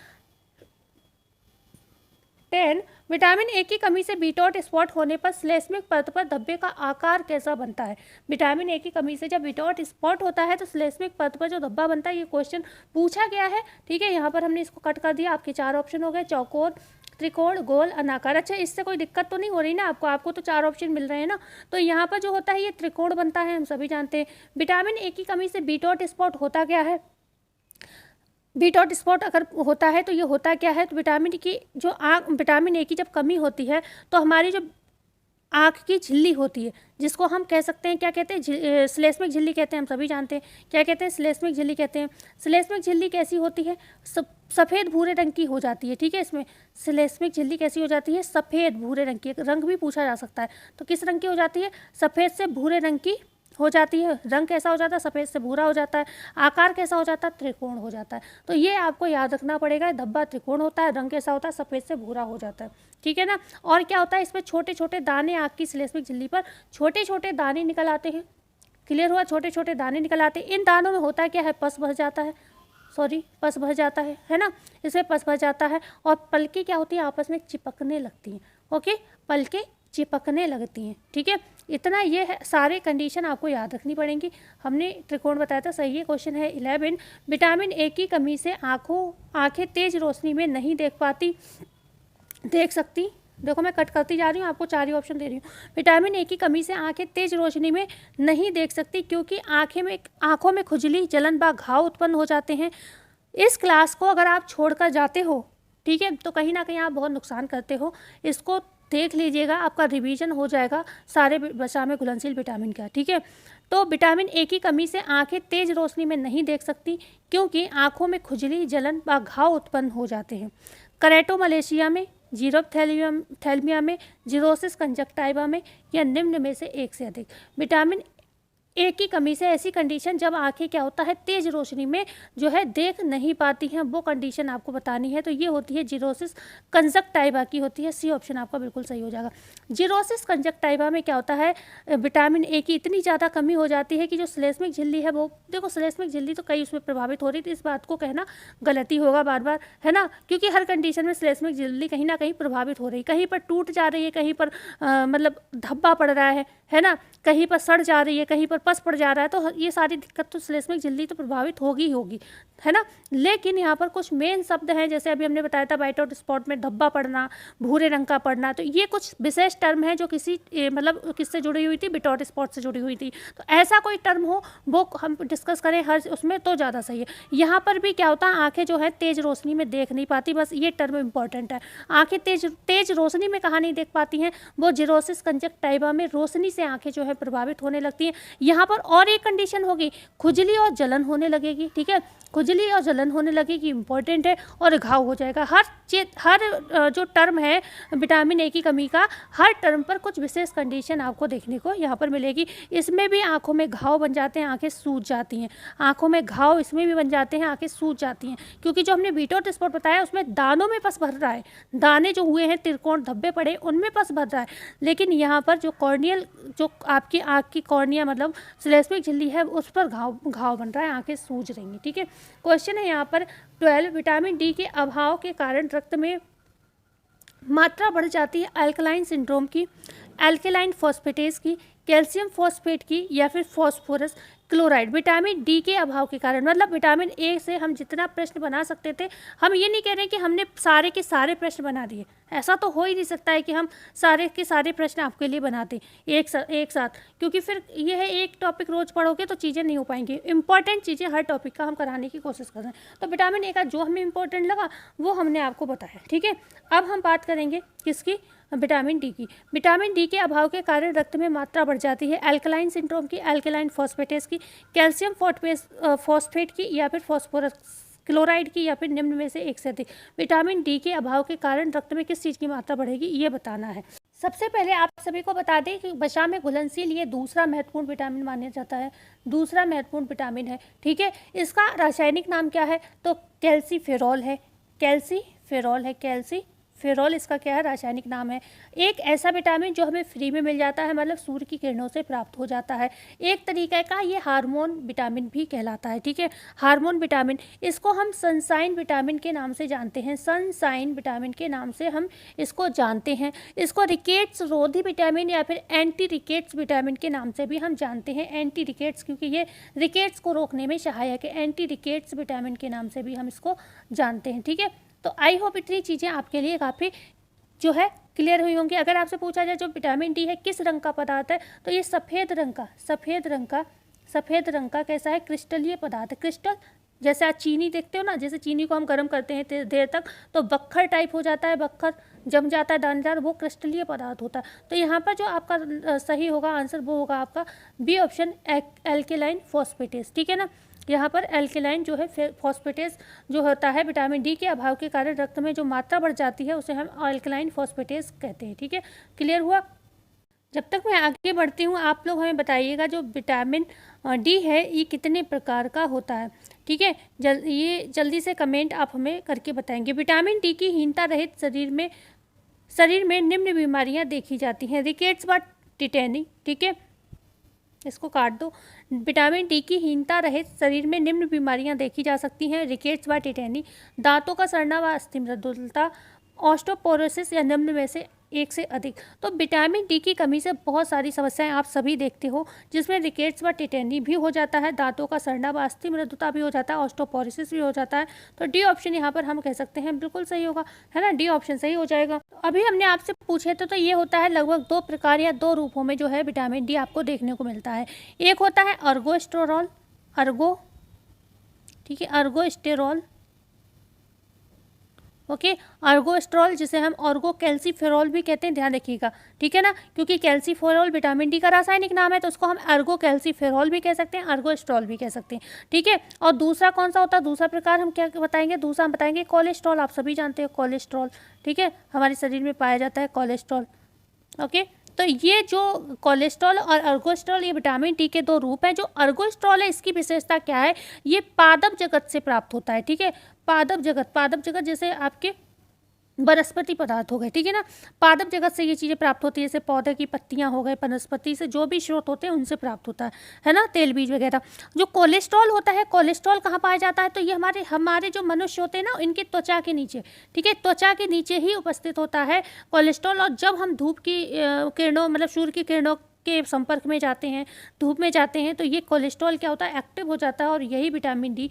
10, विटामिन ए की कमी से बीटॉट स्पॉट होने पर श्लेष्मिक परत पर धब्बे का आकार कैसा बनता है। विटामिन ए की कमी से जब बीटॉट स्पॉट होता है तो श्लेष्मिक परत पर जो धब्बा बनता है, ये क्वेश्चन पूछा गया है। ठीक है, यहाँ पर हमने इसको कट कर दिया। आपके 4 ऑप्शन हो गए, चौकोर, त्रिकोण, गोल, अनाकार। अच्छा, इससे कोई दिक्कत तो नहीं हो रही ना आपको तो 4 ऑप्शन मिल रहे हैं ना। तो यहाँ पर जो होता है ये त्रिकोण बनता है, हम सभी जानते हैं। विटामिन ए की कमी से बीटॉट स्पॉट होता क्या है, बीटॉट स्पॉट अगर होता है तो ये होता क्या है, तो विटामिन की जो विटामिन ए की जब कमी होती है तो हमारी जो आँख की झिल्ली होती है, जिसको हम कह सकते हैं, क्या कहते हैं, श्लेष्मिक झिल्ली कहते हैं, हम सभी जानते हैं। क्या कहते हैं, श्लेष्मिक झिल्ली कहते हैं। श्लेष्मिक झिल्ली कैसी होती है, सफ़ेद भूरे रंग की हो जाती है। ठीक है, इसमें श्लेष्मिक झिल्ली कैसी हो जाती है, सफ़ेद भूरे रंग की। रंग भी पूछा जा सकता है, तो किस रंग की हो जाती है, सफ़ेद से भूरे रंग की हो जाती है। रंग कैसा हो जाता है, सफ़ेद से भूरा हो जाता है। आकार कैसा हो जाता है, त्रिकोण हो जाता है। तो ये आपको याद रखना पड़ेगा, धब्बा त्रिकोण होता है, रंग कैसा होता है, सफ़ेद से भूरा हो जाता है। ठीक है ना। और क्या होता है, इसमें छोटे छोटे दाने, आँख की श्लेष्मिक झिल्ली पर छोटे छोटे दाने निकल आते हैं। क्लियर हुआ, छोटे छोटे दाने निकल आते हैं। इन दानों में होता क्या है, पस भर जाता है, पस भर जाता है ना, इसमें पस भर जाता है। और पलकें क्या होती हैं, आपस में चिपकने लगती हैं। ओके, पलकें चिपकने लगती हैं। ठीक है, इतना ये है, सारे कंडीशन आपको याद रखनी पड़ेंगी। हमने त्रिकोण बताया था, सही है। क्वेश्चन है 11, विटामिन ए की कमी से आंखें तेज रोशनी में नहीं देख सकती। देखो मैं कट करती जा रही हूँ, आपको 4 ही ऑप्शन दे रही हूँ। विटामिन ए की कमी से आंखें तेज रोशनी में नहीं देख सकती क्योंकि आंखों में खुजली, जलन व घाव उत्पन्न हो जाते हैं। इस क्लास को अगर आप छोड़कर जाते हो, ठीक है, तो कहीं ना कहीं आप बहुत नुकसान करते हो। इसको देख लीजिएगा, आपका रिवीजन हो जाएगा सारे वसा में घुलनशील विटामिन का। ठीक है, तो विटामिन ए की कमी से आंखें तेज रोशनी में नहीं देख सकती क्योंकि आंखों में खुजली, जलन व घाव उत्पन्न हो जाते हैं। करेटोमलेशिया में, जीरोप्थैल्मिया में, जीरोसिस कंजक्टाइवा में, या निम्न में से एक से अधिक। विटामिन ए की कमी से ऐसी कंडीशन जब आंखें क्या होता है, तेज रोशनी में जो है देख नहीं पाती हैं, वो कंडीशन आपको बतानी है। तो ये होती है जीरोसिस कंजक्टाइवा की होती है। सी ऑप्शन आपका बिल्कुल सही हो जाएगा। जीरोसिस कंजक्टाइवा में क्या होता है, विटामिन ए की इतनी ज़्यादा कमी हो जाती है कि जो श्लेष्मिक झिल्ली है, वो देखो श्लेष्मिक झिल्ली तो कई उसमें प्रभावित हो रही थी, इस बात को कहना गलती होगा बार बार, है ना, क्योंकि हर कंडीशन में श्लेष्मिक झिल्ली कहीं ना कहीं प्रभावित हो रही, कहीं पर टूट जा रही है, कहीं पर मतलब धब्बा पड़ रहा है ना, कहीं पर सड़ जा रही है, कहीं पर पस पड़ जा रहा है। तो ये सारी दिक्कत तो श्लेष्मिक झिल्ली तो प्रभावित होगी, है ना। लेकिन यहाँ पर कुछ मेन शब्द हैं, जैसे अभी हमने बताया था बाइटोट स्पॉट में धब्बा पड़ना, भूरे रंग का पड़ना, तो ये कुछ विशेष टर्म है जो किसी मतलब किससे जुड़ी हुई थी, बिटॉट स्पॉट से जुड़ी हुई थी। तो ऐसा कोई टर्म हो वो हम डिस्कस करें हर उसमें तो ज़्यादा सही है। यहाँ पर भी क्या होता है, आँखें जो है तेज रोशनी में देख नहीं पाती, बस ये टर्म इंपॉर्टेंट है। आँखें तेज रोशनी में कहाँ नहीं देख पाती हैं, वो जीरोसिस कंजक्टाइवा में रोशनी से आँखें जो है प्रभावित होने लगती हैं। यहाँ पर और एक कंडीशन होगी, खुजली और जलन होने लगेगी। ठीक है, खुजली और जलन होने लगेगी, इंपॉर्टेंट है, और घाव हो जाएगा। हर जो टर्म है विटामिन ए की कमी का, हर टर्म पर कुछ विशेष कंडीशन आपको देखने को यहाँ पर मिलेगी। इसमें भी आंखों में घाव बन जाते हैं, आंखें सूज जाती हैं, आंखों में घाव इसमें भी बन जाते हैं, आंखें सूज जाती हैं, क्योंकि जो हमने बीटोट स्पॉट बताया उसमें दानों में पस भर रहा है, दाने जो हुए हैं त्रिकोण धब्बे पड़े उनमें पस भर रहा है। लेकिन यहाँ पर जो कॉर्नियल, जो आपकी आँख की कॉर्निया मतलब श्लेष्मिक झिल्ली है, उस पर घाव बन रहा है, आंखें सूज रही हैं। ठीक है, क्वेश्चन है यहाँ पर 12, विटामिन डी के अभाव के कारण रक्त में मात्रा बढ़ जाती है अल्कलाइन सिंड्रोम की, अल्कलाइन फॉस्फेटेज की, कैल्शियम फॉस्फेट की या फिर फॉस्फोरस क्लोराइड। विटामिन डी के अभाव के कारण, मतलब विटामिन ए से हम जितना प्रश्न बना सकते थे, हम ये नहीं कह रहे कि हमने सारे के सारे प्रश्न बना दिए, ऐसा तो हो ही नहीं सकता है कि हम सारे के सारे प्रश्न आपके लिए बना दें एक साथ, क्योंकि फिर ये है एक टॉपिक रोज़ पढ़ोगे तो चीज़ें नहीं हो पाएंगी। इंपॉर्टेंट चीज़ें हर टॉपिक का हम कराने की कोशिश कर रहे हैं, तो विटामिन ए का जो हमें इंपॉर्टेंट लगा वो हमने आपको बताया, ठीक है। अब हम बात करेंगे किसकी, विटामिन डी की। विटामिन डी के अभाव के कारण रक्त में मात्रा बढ़ जाती है एल्कलाइन सिंड्रोम की, एल्कलाइन फॉस्फेटेस की, कैल्शियम फॉस्फेट की या फिर फॉस्फोरस क्लोराइड की, या फिर निम्न में से एक से अधिक। विटामिन डी के अभाव के कारण रक्त में किस चीज़ की मात्रा बढ़ेगी ये बताना है। सबसे पहले आप सभी को बता दें कि वसा में घुलनशील ये दूसरा महत्वपूर्ण विटामिन माना जाता है, दूसरा महत्वपूर्ण विटामिन है, ठीक है। इसका रासायनिक नाम क्या है, तो कैल्सीफेरॉल है, कैल्सीफेरॉल है, कैल्सीफेरॉल इसका क्या है, रासायनिक नाम है। एक ऐसा विटामिन जो हमें फ्री में मिल जाता है, मतलब सूर्य की किरणों से प्राप्त हो जाता है। एक तरीके का ये हार्मोन विटामिन भी कहलाता है, ठीक है, हार्मोन विटामिन। इसको हम सनसाइन विटामिन के नाम से जानते हैं, सनसाइन विटामिन के नाम से हम इसको जानते हैं। इसको रिकेट्स रोधी विटामिन या फिर एंटी रिकेट्स विटामिन के नाम से भी हम जानते हैं, एंटी रिकेट्स, क्योंकि ये रिकेट्स को रोकने में सहायक है, एंटी रिकेट्स विटामिन के नाम से भी हम इसको जानते हैं, ठीक है। तो आई होप इतनी चीज़ें आपके लिए काफ़ी जो है क्लियर हुई होंगी। अगर आपसे पूछा जाए जो विटामिन डी है किस रंग का पदार्थ है, तो ये सफ़ेद रंग का कैसा है, क्रिस्टलीय पदार्थ है। क्रिस्टल जैसे आप चीनी देखते हो ना, जैसे चीनी को हम गर्म करते हैं देर तक तो बक्खर टाइप हो जाता है, बक्खर जम जाता है दानेदार, वो क्रिस्टलीय पदार्थ होता है। तो यहाँ पर जो आपका सही होगा आंसर वो होगा आपका बी ऑप्शन, एल्केलाइन फॉस्फेटेस, ठीक है ना। यहाँ पर एल्केलाइन जो है फॉस्फेटेस जो होता है विटामिन डी के अभाव के कारण रक्त में जो मात्रा बढ़ जाती है उसे हम एल्केलाइन फॉस्फेटेस कहते हैं, ठीक है। क्लियर हुआ। जब तक मैं आगे बढ़ती हूँ आप लोग हमें बताइएगा जो विटामिन डी है ये कितने प्रकार का होता है, ठीक है। ये जल्दी से कमेंट आप हमें करके बताएंगे। विटामिन डी की हीनता रहित शरीर में निम्न बीमारियाँ देखी जाती हैं, रिकेट्स व टिटेनी, ठीक है, इसको काट दो। विटामिन डी की हीनता रहित शरीर में निम्न बीमारियां देखी जा सकती हैं, रिकेट्स व टिटेनी, दांतों का सड़ना व अस्थि मृदुलता, ऑस्टियोपोरोसिस या निम्न में से एक से अधिक। तो विटामिन डी की कमी से बहुत सारी समस्याएं आप सभी देखते हो, जिसमें रिकेट्स व टिटेनी भी हो जाता है, दांतों का सड़ना व अस्थि मृदुता भी हो जाता है, ऑस्टियोपोरोसिस भी हो जाता है। तो डी ऑप्शन यहाँ पर हम कह सकते हैं बिल्कुल सही होगा, है ना, डी ऑप्शन सही हो जाएगा। अभी हमने आपसे पूछे थे तो ये होता है लगभग 2 प्रकार या 2 रूपों में जो है विटामिन डी आपको देखने को मिलता है। एक होता है अर्गोस्टेरॉल, ठीक है, अर्गोस्टेरॉल, ओके, अर्गोस्ट्रॉल जिसे हम ऑर्गो कैल्सीफेरॉल भी कहते हैं, ध्यान रखिएगा, ठीक है ना, क्योंकि कैल्सीफेरॉल विटामिन डी का रासायनिक नाम है तो उसको हम अर्गो कैल्सीफेरॉल भी कह सकते हैं, अर्गोस्ट्रॉल भी कह सकते हैं, ठीक है। और दूसरा कौन सा होता है, दूसरा प्रकार हम क्या बताएंगे, दूसरा हम बताएंगे कोलेस्ट्रॉल। आप सभी जानते हो कोलेस्ट्रॉल, ठीक है, हमारे शरीर में पाया जाता है कोलेस्ट्रॉल, ओके। तो ये जो कोलेस्ट्रॉल और अर्गोस्ट्रॉल ये विटामिन डी के 2 रूप हैं। जो अर्गोस्ट्रॉल है इसकी विशेषता क्या है, ये पादप जगत से प्राप्त होता है, ठीक है, पादप जगत जैसे आपके वनस्पति पदार्थ हो गए, ठीक है ना, पादप जगत से ये चीज़ें प्राप्त होती है, जैसे पौधे की पत्तियां हो गए, वनस्पति से जो भी स्रोत होते हैं उनसे प्राप्त होता है ना, तेल बीज वगैरह। जो कोलेस्ट्रॉल होता है, कोलेस्ट्रॉल कहाँ पाया जाता है, तो ये हमारे जो मनुष्य होते हैं ना इनकी त्वचा के नीचे, ठीक है, त्वचा के नीचे ही उपस्थित होता है कोलेस्ट्रॉल। और जब हम धूप की किरणों, मतलब सूर्य की किरणों के संपर्क में जाते हैं, धूप में जाते हैं, तो ये कोलेस्ट्रॉल क्या होता है, एक्टिव हो जाता है और यही विटामिन डी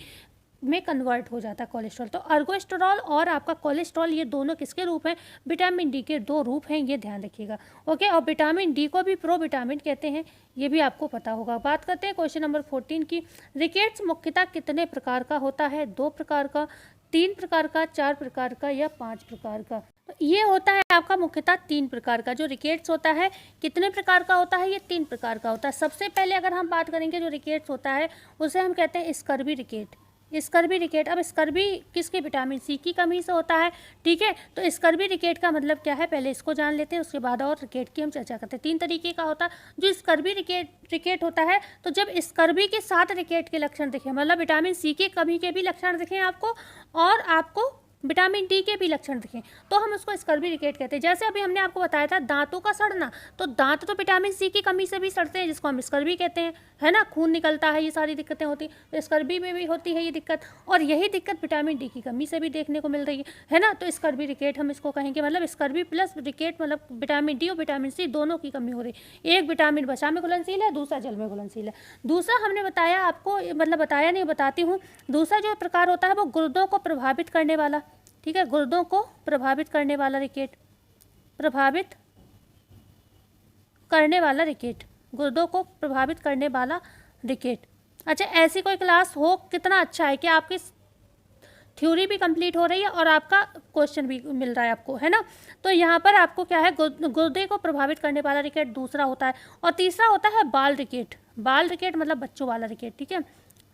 में कन्वर्ट हो जाता है कोलेस्ट्रॉल। तो अर्गोस्टेरॉल और आपका कोलेस्ट्रॉल ये दोनों किसके रूप हैं, विटामिन डी के 2 रूप हैं, ये ध्यान रखिएगा, ओके। और विटामिन डी को भी प्रो विटामिन कहते हैं, ये भी आपको पता होगा। बात करते हैं क्वेश्चन नंबर 14 की। रिकेट्स मुख्यतः कितने प्रकार का होता है, 2 प्रकार का, 3 प्रकार का, 4 प्रकार का या 5 प्रकार का। तो ये होता है आपका मुख्यतः 3 प्रकार का। जो रिकेट्स होता है कितने प्रकार का होता है, ये 3 प्रकार का होता है। सबसे पहले अगर हम बात करेंगे जो रिकेट्स होता है उसे हम कहते हैं स्कर्वी रिकेट, स्कर्वी रिकेट। अब स्कर्वी किसके, विटामिन सी की कमी से होता है, ठीक है। तो स्कर्वी रिकेट का मतलब क्या है, पहले इसको जान लेते हैं, उसके बाद और रिकेट की हम चर्चा करते हैं। 3 तरीके का होता है जो स्कर्वी रिकेट होता है। तो जब स्कर्वी के साथ रिकेट के लक्षण दिखे, मतलब विटामिन सी की कमी के भी लक्षण दिखें आपको और आपको विटामिन डी के भी लक्षण दिखें तो हम उसको स्कर्वी रिकेट कहते हैं। जैसे अभी हमने आपको बताया था दांतों का सड़ना, तो दांत तो विटामिन सी की कमी से भी सड़ते हैं, जिसको हम स्कर्वी कहते हैं, है ना, खून निकलता है, ये सारी दिक्कतें होती हैं, तो स्कर्वी में भी होती है ये दिक्कत, और यही दिक्कत विटामिन डी की कमी से भी देखने को मिल रही है ना। तो स्कर्वी रिकेट हम इसको कहेंगे, मतलब स्कर्वी प्लस रिकेट, मतलब विटामिन डी और विटामिन सी दोनों की कमी हो रही है। एक विटामिन वसा में घुलनशील है, दूसरा जल में घुलनशील है। दूसरा हमने बताया आपको, मतलब बताया नहीं, बताती हूँ, दूसरा जो प्रकार होता है वो गुर्दों को प्रभावित करने वाला, ठीक है, गुर्दों को प्रभावित करने वाला रिकेट, प्रभावित करने वाला रिकेट, गुर्दों को प्रभावित करने वाला रिकेट। अच्छा, ऐसी कोई क्लास हो कितना अच्छा है कि आपकी थ्योरी भी कंप्लीट हो रही है और आपका क्वेश्चन भी मिल रहा है आपको, है ना। तो यहाँ पर आपको क्या है, गुर्दे को प्रभावित करने वाला रिकेट दूसरा होता है, और तीसरा होता है बाल रिकेट। बाल रिकेट मतलब बच्चों वाला रिकेट, ठीक है,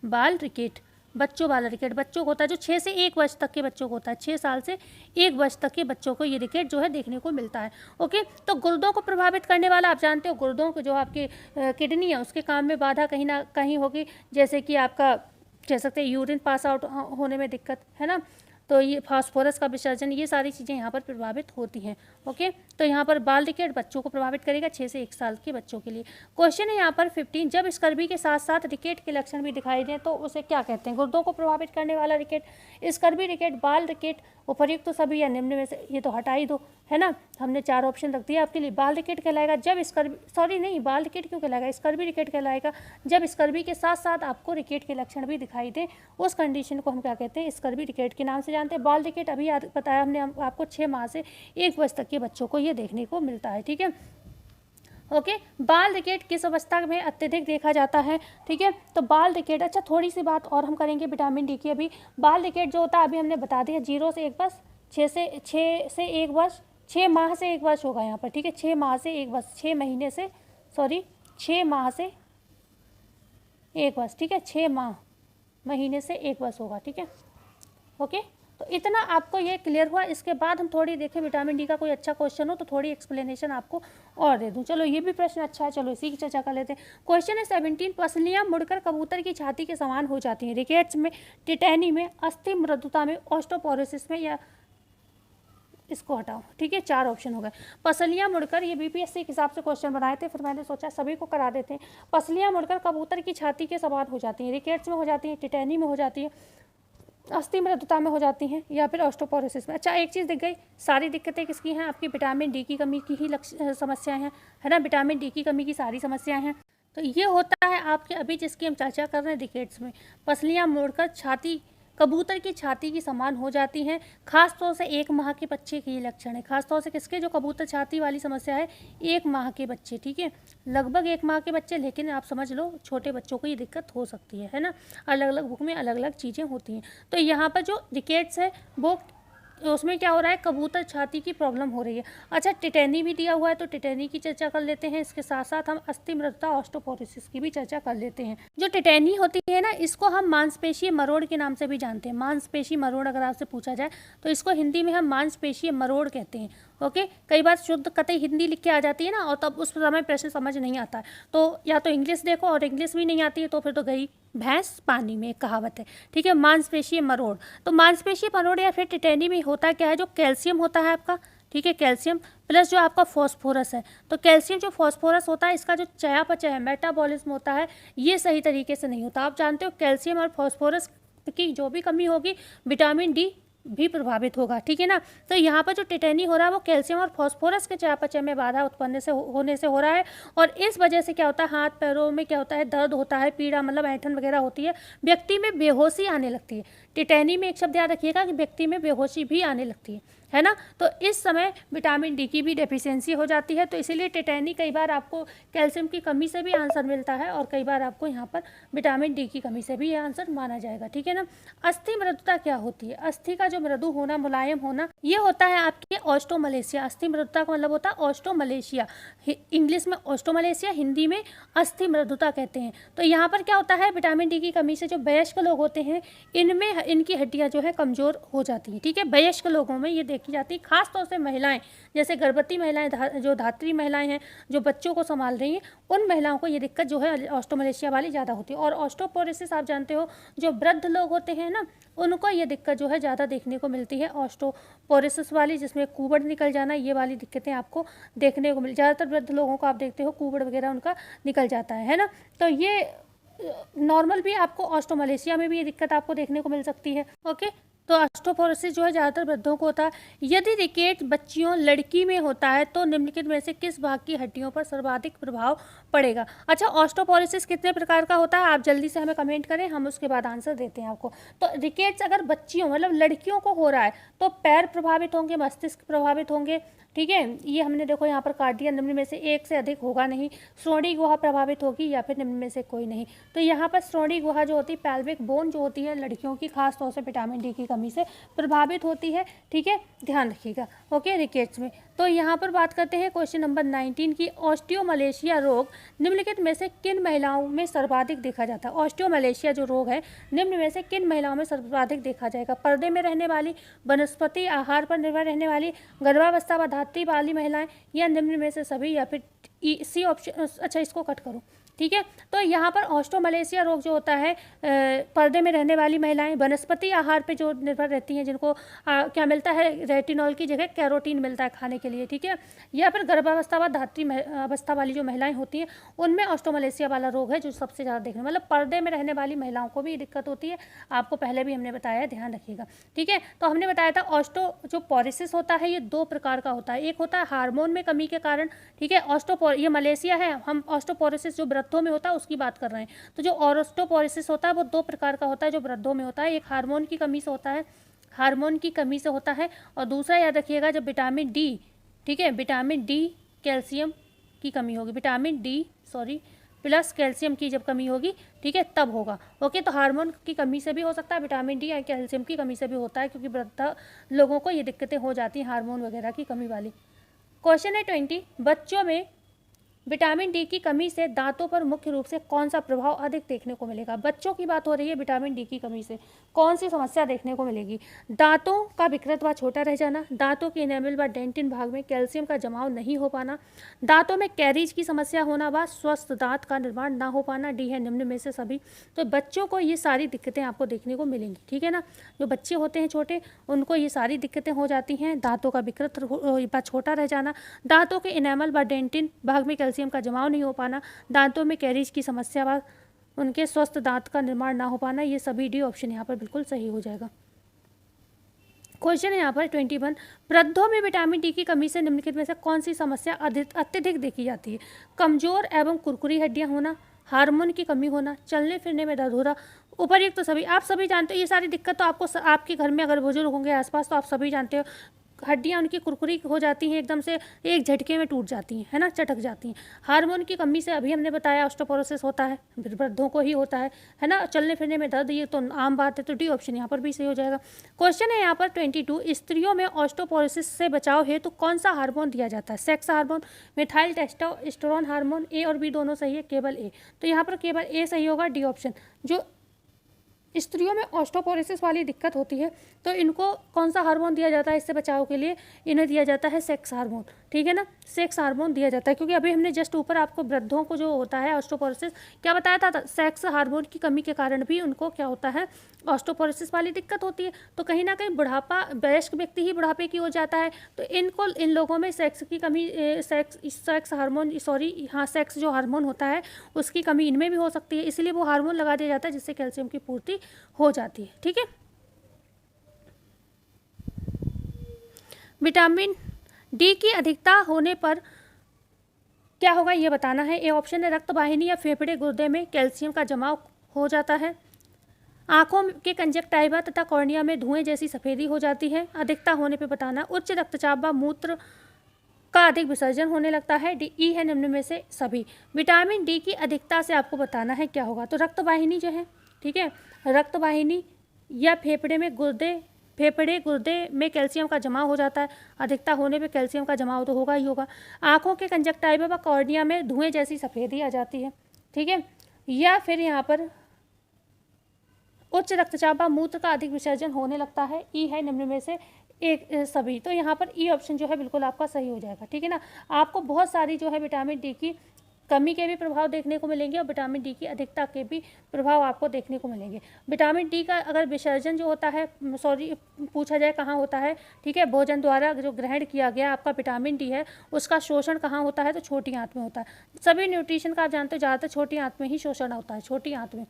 बाल रिकेट बच्चों वाला रिकेट, बच्चों को होता है जो 6 से 1 वर्ष तक के बच्चों को होता है, 6 साल से 1 वर्ष तक के बच्चों को ये रिकेट जो है देखने को मिलता है। ओके, तो गुर्दों को प्रभावित करने वाला, आप जानते हो गुर्दों को, जो आपकी किडनी है उसके काम में बाधा कहीं ना कहीं होगी, जैसे कि आपका कह सकते हैं यूरिन पास आउट होने में दिक्कत, है ना, तो ये फास्फोरस का विसर्जन, ये सारी चीज़ें यहाँ पर प्रभावित होती हैं। ओके, तो यहाँ पर बाल रिकेट बच्चों को प्रभावित करेगा, 6 से 1 साल के बच्चों के लिए। क्वेश्चन है यहाँ पर 15, जब स्कर्वी के साथ साथ रिकेट के लक्षण भी दिखाई दें तो उसे क्या कहते हैं? गुर्दों को प्रभावित करने वाला रिकेट, स्कर्वी रिकेट, बाल रिकेट, उपर्युक्त तो सभी या निम्न में से, ये तो हटा ही दो, है ना, हमने 4 ऑप्शन रख दिया आपके लिए। बाल रिकेट कहलाएगा जब स्कर्वी, सॉरी नहीं, बाल रिकेट क्यों कहलाएगा, स्कर्वी रिकेट कहलाएगा जब स्कर्वी के साथ साथ आपको रिकेट के लक्षण भी दिखाई दें, उस कंडीशन को हम क्या कहते हैं? स्कर्वी रिकेट के नाम से जानते हैं। बाल रिकेट अभी बताया हमने आपको 6 माह से 1 वर्ष तक के बच्चों को ये देखने को मिलता है, ठीक है। ओके, बाल रिकेट किस अवस्था में अत्यधिक देखा जाता है? ठीक है, तो बाल रिकेट, अच्छा थोड़ी सी बात और हम करेंगे विटामिन डी की। अभी बाल रिकेट जो होता है अभी हमने बता दिया 0 से 1 वर्ष, 6 से 1 वर्ष, 6 माह से 1 वर्ष होगा यहाँ पर, ठीक है, 6 माह से 1 वर्ष, 6 महीने से, सॉरी 6 माह से 1 वर्ष, ठीक है, 6 माह महीने से 1 वर्ष होगा, ठीक है। ओके, तो इतना आपको ये क्लियर हुआ। इसके बाद हम थोड़ी देखें विटामिन डी का कोई अच्छा क्वेश्चन हो तो थोड़ी एक्सप्लेनेशन आपको और दे दूं। चलो ये भी प्रश्न अच्छा है, चलो इसी की चर्चा कर लेते हैं। क्वेश्चन है 17, पसलियां मुड़कर कबूतर की छाती के समान हो जाती हैं, रिकेट्स में, टिटेनी में, अस्थि मृदुता में, ऑस्टोपोरोसिस में, या इसको हटाओ, ठीक है, 4 ऑप्शन हो गए। पसलियां मुड़कर, ये बीपीएससी के हिसाब से क्वेश्चन बनाए थे, फिर मैंने सोचा सभी को करा देते हैं। पसलियां मुड़कर कबूतर की छाती के समान हो जाती हैं, रिकेट्स में हो जाती हैं, टिटेनी में हो जाती है, अस्थि मृदुता में हो जाती हैं, या फिर ऑस्टोपोरोसिस में। अच्छा, एक चीज़ दिख गई, सारी दिक्कतें किसकी हैं? आपकी विटामिन डी की कमी की ही समस्याएं हैं, है ना, विटामिन डी की कमी की सारी समस्याएं हैं। तो ये होता है आपके अभी जिसकी हम चर्चा कर रहे हैं रिकेट्स में, पसलियां मुड़कर छाती, कबूतर की छाती की समान हो जाती हैं, खास तौर से 1 माह के बच्चे के ये लक्षण है, खास तौर से किसके? जो कबूतर छाती वाली समस्या है, 1 माह के बच्चे, ठीक है, लगभग 1 माह के बच्चे, लेकिन आप समझ लो छोटे बच्चों को ये दिक्कत हो सकती है ना, अलग अलग बुक में अलग अलग चीज़ें होती हैं। तो यहाँ पर जो रिकेट्स है वो, उसमें क्या हो रहा है? कबूतर छाती की प्रॉब्लम हो रही है। अच्छा, टिटेनी भी दिया हुआ है तो टिटेनी की चर्चा कर लेते हैं, इसके साथ साथ हम अस्थि मृदुता, ऑस्टोपोरोसिस की भी चर्चा कर लेते हैं। जो टिटेनी होती है ना, इसको हम मांसपेशीय मरोड़ के नाम से भी जानते हैं। मांसपेशी मरोड़ अगर आपसे पूछा जाए तो इसको हिंदी में हम मांसपेशीय मरोड़ कहते हैं। ओके, कई बार शुद्ध कतई हिंदी लिख के आ जाती है ना, और तब उस समय प्रश्न समझ नहीं आता है, तो या तो इंग्लिश देखो, और इंग्लिश भी नहीं आती है तो फिर तो गई भैंस पानी में, एक कहावत है, ठीक है। मांसपेशीय मरोड़, तो मांसपेशीय मरोड़ या फिर टिटेनी में होता क्या है? जो कैल्शियम होता है आपका, ठीक है, कैल्शियम प्लस जो आपका फॉस्फोरस है, तो कैल्शियम जो फॉस्फोरस होता है, इसका जो चयापचय है, मेटाबॉलिज्म होता है, ये सही तरीके से नहीं होता। आप जानते हो कैल्शियम और फॉस्फोरस की जो भी कमी होगी, विटामिन डी भी प्रभावित होगा, ठीक है ना। तो यहाँ पर जो टिटेनी हो रहा है वो कैल्शियम और फॉस्फोरस के चयापचय में बाधा उत्पन्न होने से हो रहा है, और इस वजह से क्या होता है? हाथ पैरों में क्या होता है? दर्द होता है, पीड़ा, मतलब ऐंठन वगैरह होती है, व्यक्ति में बेहोशी आने लगती है। टिटेनी में एक शब्द याद रखिएगा कि व्यक्ति में बेहोशी भी आने लगती है ना। तो इस समय विटामिन डी की भी डेफिशिएंसी हो जाती है, तो इसीलिए टिटेनी कई बार आपको कैल्शियम की कमी से भी आंसर मिलता है, और कई बार आपको यहाँ पर विटामिन डी की कमी से भी ये आंसर माना जाएगा, ठीक है ना। अस्थि मृदुता क्या होती है? अस्थि का जो मृदु होना, मुलायम होना, ये होता है आपके ऑस्टोमलेशिया। अस्थि मृदुता का मतलब होता है ऑस्टोमलेशिया, इंग्लिश में ऑस्टोमलेशिया, हिंदी में अस्थि मृदुता कहते हैं। तो यहाँ पर क्या होता है? विटामिन डी की कमी से जो वयस्क लोग होते हैं, इनमें इनकी हड्डियाँ जो है कमज़ोर हो जाती हैं, ठीक है, वयस्क लोगों में ये देखने देखी जाती है, खासतौर से महिलाएं, जैसे गर्भवती महिलाएं, जो धात्री महिलाएं हैं, जो बच्चों को संभाल रही हैं, उन महिलाओं को ये दिक्कत जो है ऑस्टोमलेशिया वाली ज़्यादा होती है। और ऑस्टोपोरोसिस आप जानते हो, जो वृद्ध लोग होते हैं ना, उनको ये दिक्कत जो है ज़्यादा देखने को मिलती है, ऑस्टोपोरोसिस वाली, जिसमें कुबड़ निकल जाना, ये वाली दिक्कतें आपको देखने को मिल, ज़्यादातर वृद्ध लोगों को आप देखते हो कुबड़ वगैरह उनका निकल जाता है ना। तो ये नॉर्मल भी आपको ऑस्टोमलेशिया में भी ये दिक्कत आपको देखने को मिल सकती है। ओके, तो ऑस्टोपोरोसिस जो है ज़्यादातर वृद्धों को होता है। यदि रिकेट बच्चियों लड़की में होता है तो निम्नलिखित में से किस भाग की हड्डियों पर सर्वाधिक प्रभाव पड़ेगा? अच्छा, ऑस्टोपोरोसिस कितने प्रकार का होता है, आप जल्दी से हमें कमेंट करें, हम उसके बाद आंसर देते हैं आपको। तो रिकेट्स अगर बच्चियों मतलब लड़कियों को हो रहा है तो पैर प्रभावित होंगे, मस्तिष्क प्रभावित होंगे, ठीक है। ये हमने देखो यहाँ पर काट दिया, निम्न में से एक से अधिक होगा नहीं, श्रोणि गुहा प्रभावित होगी या फिर निम्न में से कोई नहीं। तो यहाँ पर श्रोणि गुहा जो होती है, पेल्विक बोन जो होती है लड़कियों की, खास तौर से विटामिन डी की कमी से प्रभावित होती है, ठीक है, ध्यान रखिएगा। ओके, रिकेट्स में। तो यहाँ पर बात करते हैं क्वेश्चन नंबर 19 की, ऑस्टियोमलेशिया रोग निम्नलिखित में से किन महिलाओं में सर्वाधिक देखा जाता है? ऑस्टियोमलेशिया जो रोग है निम्न में से किन महिलाओं में सर्वाधिक देखा जाएगा? पर्दे में रहने वाली, वनस्पति आहार पर निर्भर रहने वाली, गर्भावस्था व धात्री वाली महिलाएं, या निम्न में से सभी, या फिर सी ऑप्शन। अच्छा, इसको कट करो, ठीक है। तो यहाँ पर ऑस्टोमलेशिया रोग जो होता है, पर्दे में रहने वाली महिलाएं, वनस्पति आहार पे जो निर्भर रहती हैं, जिनको क्या मिलता है, रेटिनॉल की जगह कैरोटीन मिलता है खाने के लिए, ठीक है, या फिर गर्भावस्था व धात्री अवस्था वाली जो महिलाएं होती हैं, उनमें ऑस्टोमलेशिया वाला रोग है जो सबसे ज़्यादा देखने, मतलब पर्दे में रहने वाली महिलाओं को भी दिक्कत होती है, आपको पहले भी हमने बताया है, ध्यान रखिएगा, ठीक है। तो हमने बताया था जो पोरोसिस होता है ये दो प्रकार का होता है, एक होता है हार्मोन में कमी के कारण, ठीक है, ये मलेशिया है, हम ऑस्टोपोरोसिस जो वृद्धों में होता है उसकी बात कर रहे हैं। तो जो ऑस्टोपोरोसिस होता है वो दो प्रकार का होता है जो वृद्धों में होता है, एक हार्मोन की कमी से होता है, हार्मोन की कमी से होता है, और दूसरा याद रखिएगा जब विटामिन डी, ठीक है, विटामिन डी कैल्शियम की कमी होगी, विटामिन डी प्लस कैल्शियम की जब कमी होगी, ठीक है, तब होगा। ओके, तो हार्मोन की कमी से भी हो सकता है, विटामिन डी या कैल्शियम की कमी से भी होता है, क्योंकि वृद्ध लोगों को ये दिक्कतें हो जाती हैं हार्मोन वगैरह की कमी वाली। क्वेश्चन है 20, बच्चों में विटामिन डी की कमी से दांतों पर मुख्य रूप से कौन सा प्रभाव अधिक देखने को मिलेगा? बच्चों की बात हो रही है, विटामिन डी की कमी से कौन सी समस्या देखने को मिलेगी? दांतों का विकृत व छोटा रह जाना, दांतों के इनेमल व डेंटिन भाग में कैल्शियम का जमाव नहीं हो पाना, दांतों में कैरीज की समस्या होना व स्वस्थ दांत का निर्माण ना हो पाना, डी है निम्न में से सभी। तो बच्चों को ये सारी दिक्कतें आपको देखने को मिलेंगी, ठीक है ना। जो बच्चे होते हैं छोटे, उनको ये सारी दिक्कतें हो जाती हैं, दांतों का विकृत व छोटा रह जाना, दांतों के इनेमल व डेंटिन भाग में कैल्शियम का जमाव नहीं हो पाना, दांतों में कैरीज की समस्या व उनके स्वस्थ दांत का निर्माण ना हो पाना, ये सभी डी ऑप्शन यहाँ पर बिल्कुल सही हो जाएगा। क्वेश्चन है यहाँ पर 21, वृद्धों में विटामिन डी की कमी से निम्नलिखित में से कौन सी समस्या अत्यधिक देखी जाती है? कमजोर एवं कुरकुरी हड्डियां होना, हार्मोन की कमी होना, चलने फिरने में दर्द हो रहा, उपर्युक्त तो सभी। आप सभी जानते हो ये सारी दिक्कत, तो आपको आपके घर में अगर बुजुर्ग होंगे आसपास तो आप सभी जानते हो, हड्डियां उनकी कुरकुरी हो जाती हैं, एकदम से एक झटके में टूट जाती हैं, है ना, चटक जाती हैं। हार्मोन की कमी से अभी हमने बताया ऑस्टोपोरोसिस होता है, वृद्धों को ही होता है ना, चलने फिरने में दर्द, ये तो आम बात है, तो डी ऑप्शन यहाँ पर भी सही हो जाएगा। क्वेश्चन है यहाँ पर 22, स्त्रियों में ऑस्टोपोरोसिस से बचाव हेतु कौन सा हार्मोन दिया जाता है? Sex hormone, methyl testosterone hormone, A और बी दोनों सही है, केवल ए। तो यहाँ पर केवल ए सही होगा, डी ऑप्शन। जो स्त्रियों में ऑस्टोपोरोसिस वाली दिक्कत होती है तो इनको कौन सा हार्मोन दिया जाता है इससे बचाव के लिए? इन्हें दिया जाता है सेक्स हार्मोन, ठीक है ना, सेक्स हार्मोन दिया जाता है, क्योंकि अभी हमने जस्ट ऊपर आपको वृद्धों को जो होता है ऑस्टोपोरोसिस क्या बताया था, सेक्स हार्मोन की कमी के कारण भी उनको क्या होता है, ऑस्टोपोरोसिस वाली दिक्कत होती है। तो कहीं ना कहीं बुढ़ापा, वयस्क व्यक्ति ही बुढ़ापे की हो जाता है, तो इन लोगों में सेक्स की कमी, सेक्स हार्मोन सेक्स जो हार्मोन होता है उसकी कमी इनमें भी हो सकती है, इसलिए वो हार्मोन लगा दिया जाता है जिससे कैल्शियम की पूर्ति हो जाती है, ठीक है। विटामिन डी की अधिकता होने पर क्या होगा ये बताना है। ए ऑप्शन है, रक्त वाहिनी या फेफड़े गुर्दे में कैल्शियम का जमाव हो जाता है, आंखों के कंजक्टाइवा तथा कॉर्निया में धुएं जैसी सफेदी हो जाती है, अधिकता होने पे बताना, उच्च रक्तचाप व मूत्र का अधिक विसर्जन होने लगता है, डी ई है निम्न में से सभी। विटामिन डी की अधिकता से आपको बताना है क्या होगा, तो रक्त वाहिनी जो है, ठीक है, रक्त वाहिनी या फेफड़े गुर्दे में कैल्शियम का जमाव हो जाता है, अधिकता होने पे कैल्शियम का जमाव तो होगा ही होगा। आंखों के कंजक्टाइवा व कॉर्निया में धुएं जैसी सफेदी आ जाती है, ठीक है, या फिर यहाँ पर उच्च रक्तचाप व मूत्र का अधिक विसर्जन होने लगता है, ई है निम्न में से एक सभी, तो यहाँ पर ई ऑप्शन जो है बिल्कुल आपका सही हो जाएगा। ठीक है ना। आपको बहुत सारी जो है विटामिन डी की कमी के भी प्रभाव देखने को मिलेंगे और विटामिन डी की अधिकता के भी प्रभाव आपको देखने को मिलेंगे। विटामिन डी का अगर विसर्जन जो होता है, पूछा जाए कहाँ होता है, ठीक है, भोजन द्वारा जो ग्रहण किया गया आपका विटामिन डी है उसका शोषण कहाँ होता है, तो छोटी आंत में होता है। सभी न्यूट्रिशन का आप जानते हो ज़्यादातर छोटी आंत में ही शोषण होता है, छोटी आंत में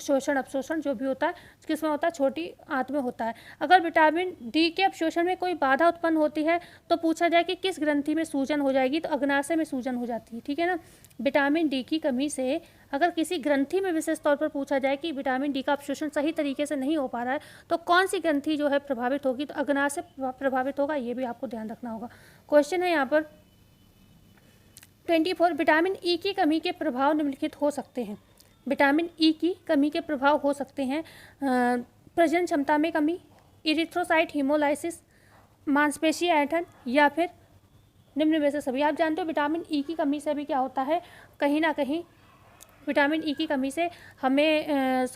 शोषण अवशोषण जो भी होता है किसमें होता है, छोटी आंत में होता है। अगर विटामिन डी के अवशोषण में कोई बाधा उत्पन्न होती है तो पूछा जाए कि किस ग्रंथि में सूजन हो जाएगी, तो अग्नाशय में सूजन हो जाती है। ठीक है ना। विटामिन डी की कमी से अगर किसी ग्रंथि में विशेष तौर पर पूछा जाए कि विटामिन डी का अवशोषण सही तरीके से नहीं हो पा रहा है तो कौन सी ग्रंथि जो है प्रभावित होगी, तो अग्नाशय प्रभावित होगा, ये भी आपको ध्यान रखना होगा। क्वेश्चन है यहाँ पर 24, विटामिन ई की कमी के प्रभाव निम्नलिखित हो सकते हैं। विटामिन ई की कमी के प्रभाव हो सकते हैं प्रजनन क्षमता में कमी, इरिथ्रोसाइट हीमोलाइसिस, मांसपेशी ऐंठन, या फिर निम्न में से सभी। आप जानते हो विटामिन ई की कमी से भी क्या होता है, कहीं ना कहीं विटामिन ई की कमी से हमें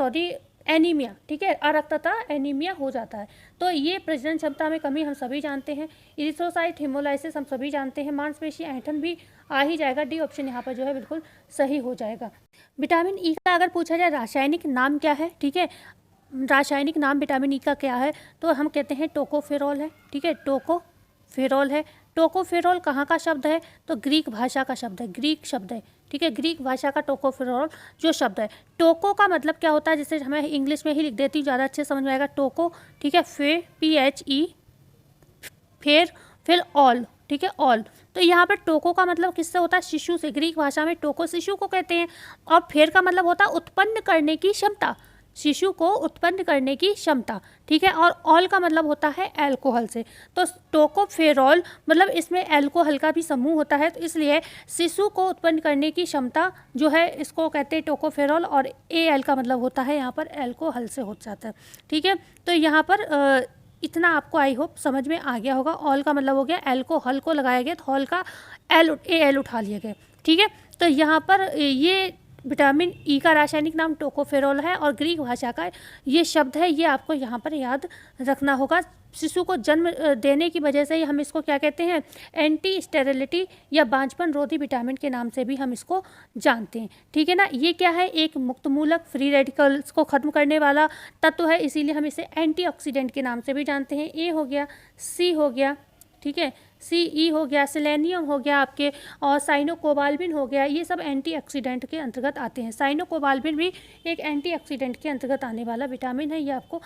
एनीमिया, ठीक है, अरक्तता एनीमिया हो जाता है। तो ये प्रजनन क्षमता में कमी हम सभी जानते हैं, इरिथ्रोसाइट हीमोलाइसिस हम सभी जानते हैं, मांसपेशी ऐंठन भी आ ही जाएगा। डी ऑप्शन यहाँ पर जो है बिल्कुल सही हो जाएगा। विटामिन ई का अगर पूछा जाए रासायनिक नाम क्या है, ठीक है, रासायनिक नाम विटामिन ई का क्या है, तो हम कहते हैं टोकोफेरॉल है। ठीक है, टोकोफेरॉल है। टोकोफेरॉल कहाँ का शब्द है, तो ग्रीक भाषा का शब्द है, ग्रीक शब्द है। ठीक है, ग्रीक भाषा का टोकोफेरॉल जो शब्द है। टोको का मतलब क्या होता है, जिसे मैं इंग्लिश में ही लिख देती हूँ, ज़्यादा अच्छे समझ में आएगा। टोको, ठीक है, PHE, फिर ऑल, ठीक है, ऑल। तो यहाँ पर टोको का मतलब किससे होता है, शिशु से। ग्रीक भाषा में टोको शिशु को कहते हैं, और फेर का मतलब होता है उत्पन्न करने की क्षमता, शिशु को उत्पन्न करने की क्षमता। ठीक है, और ऑल का मतलब होता है अल्कोहल से। तो टोकोफेरॉल मतलब इसमें अल्कोहल का भी समूह होता है, तो इसलिए शिशु को उत्पन्न करने की क्षमता जो है इसको कहते हैं टोकोफेरॉल, और AL का मतलब होता है यहाँ पर अल्कोहल से हो जाता है। ठीक है, तो यहाँ पर इतना आपको आई होप समझ में आ गया होगा। ऑल का मतलब हो गया अल्कोहल को लगाया गया, तो हॉल का AL उठा लिया गया। ठीक है, तो यहाँ पर ये विटामिन ई का रासायनिक नाम टोकोफेरॉल है और ग्रीक भाषा का ये शब्द है, ये आपको यहाँ पर याद रखना होगा। शिशु को जन्म देने की वजह से ही हम इसको क्या कहते हैं, एंटी स्टेरिलिटी या बांझपन रोधी विटामिन के नाम से भी हम इसको जानते हैं। ठीक है ना। ये क्या है, एक मुक्तमूलक फ्री रेडिकल्स को ख़त्म करने वाला तत्व है, इसीलिए हम इसे एंटीऑक्सीडेंट के नाम से भी जानते हैं। ए हो गया, सी हो गया, ठीक है, CE हो गया, सेलेनियम हो गया आपके, और साइनोकोबाल्बिन हो गया, ये सब एंटीऑक्सीडेंट के अंतर्गत आते हैं। साइनोकोबाल्बिन भी एक एंटीऑक्सीडेंट के अंतर्गत आने वाला विटामिन है, ये आपको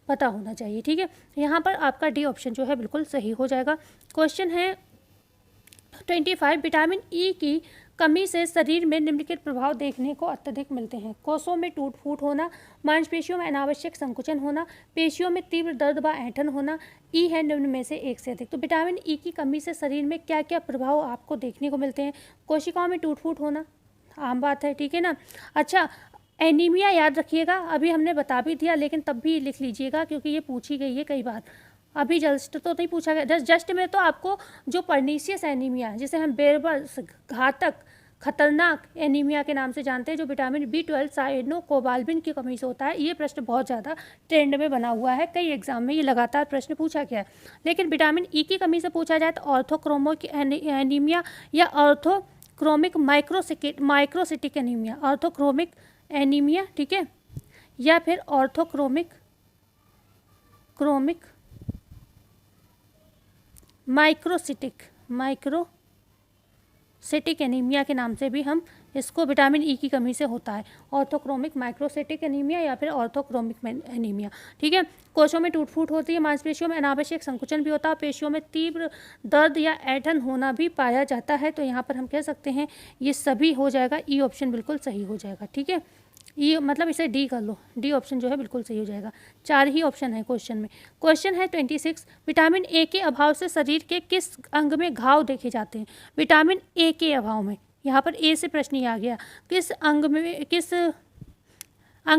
पता होना चाहिए। ठीक है, यहाँ पर आपका डी ऑप्शन जो है बिल्कुल सही हो जाएगा। क्वेश्चन है 25, विटामिन ई की कमी से शरीर में निम्नलिखित प्रभाव देखने को अत्यधिक मिलते हैं। कोषों में टूट फूट होना, मांसपेशियों में अनावश्यक संकुचन होना, पेशियों में तीव्र दर्द व ऐंठन होना। ई है निम्न में से एक से अधिक। तो विटामिन ई की कमी से शरीर में क्या क्या प्रभाव आपको देखने को मिलते हैं। कोशिकाओं में टूट फूट होना, आम बात है, ठीक है ना। अच्छा, एनीमिया याद रखिएगा, अभी हमने बता भी दिया लेकिन तब भी लिख लीजिएगा क्योंकि ये पूछी गई है कई बार। अभी जस्ट तो नहीं पूछा गया, जस्ट में तो आपको जो पर्नीशियस एनीमिया जिसे हम बेरबस घातक खतरनाक एनीमिया के नाम से जानते हैं, जो विटामिन B12 साइनोकोबाल्बिन की कमी से होता है, ये प्रश्न बहुत ज़्यादा ट्रेंड में बना हुआ है, कई एग्जाम में ये लगातार प्रश्न पूछा गया है। लेकिन विटामिन ई की कमी से पूछा जाए तो ऑर्थोक्रोमिक एनीमिया या ऑर्थोक्रोमिक माइक्रोसिटिक एनीमिया, ऑर्थोक्रोमिक एनीमिया, ठीक है, या फिर ऑर्थोक्रोमिक माइक्रोसिटिक एनीमिया के नाम से भी हम इसको, विटामिन ई की कमी से होता है, ऑर्थोक्रोमिक माइक्रोसिटिक एनीमिया या फिर ऑर्थोक्रोमिक एनीमिया। ठीक है, कोशों में टूट फूट होती है, मांसपेशियों में अनावश्यक संकुचन भी होता है, पेशियों में तीव्र दर्द या ऐंठन होना भी पाया जाता है। तो यहाँ पर हम कह सकते हैं ये सभी हो जाएगा, ई ऑप्शन बिल्कुल सही हो जाएगा। ठीक है, ये मतलब इसे डी कर लो, डी ऑप्शन जो है बिल्कुल सही हो जाएगा। 4 ही ऑप्शन है क्वेश्चन में। क्वेश्चन है 26, विटामिन ए के अभाव से शरीर के किस अंग में घाव देखे जाते हैं। विटामिन ए के अभाव में, यहाँ पर ए से प्रश्न ही आ गया, किस अंग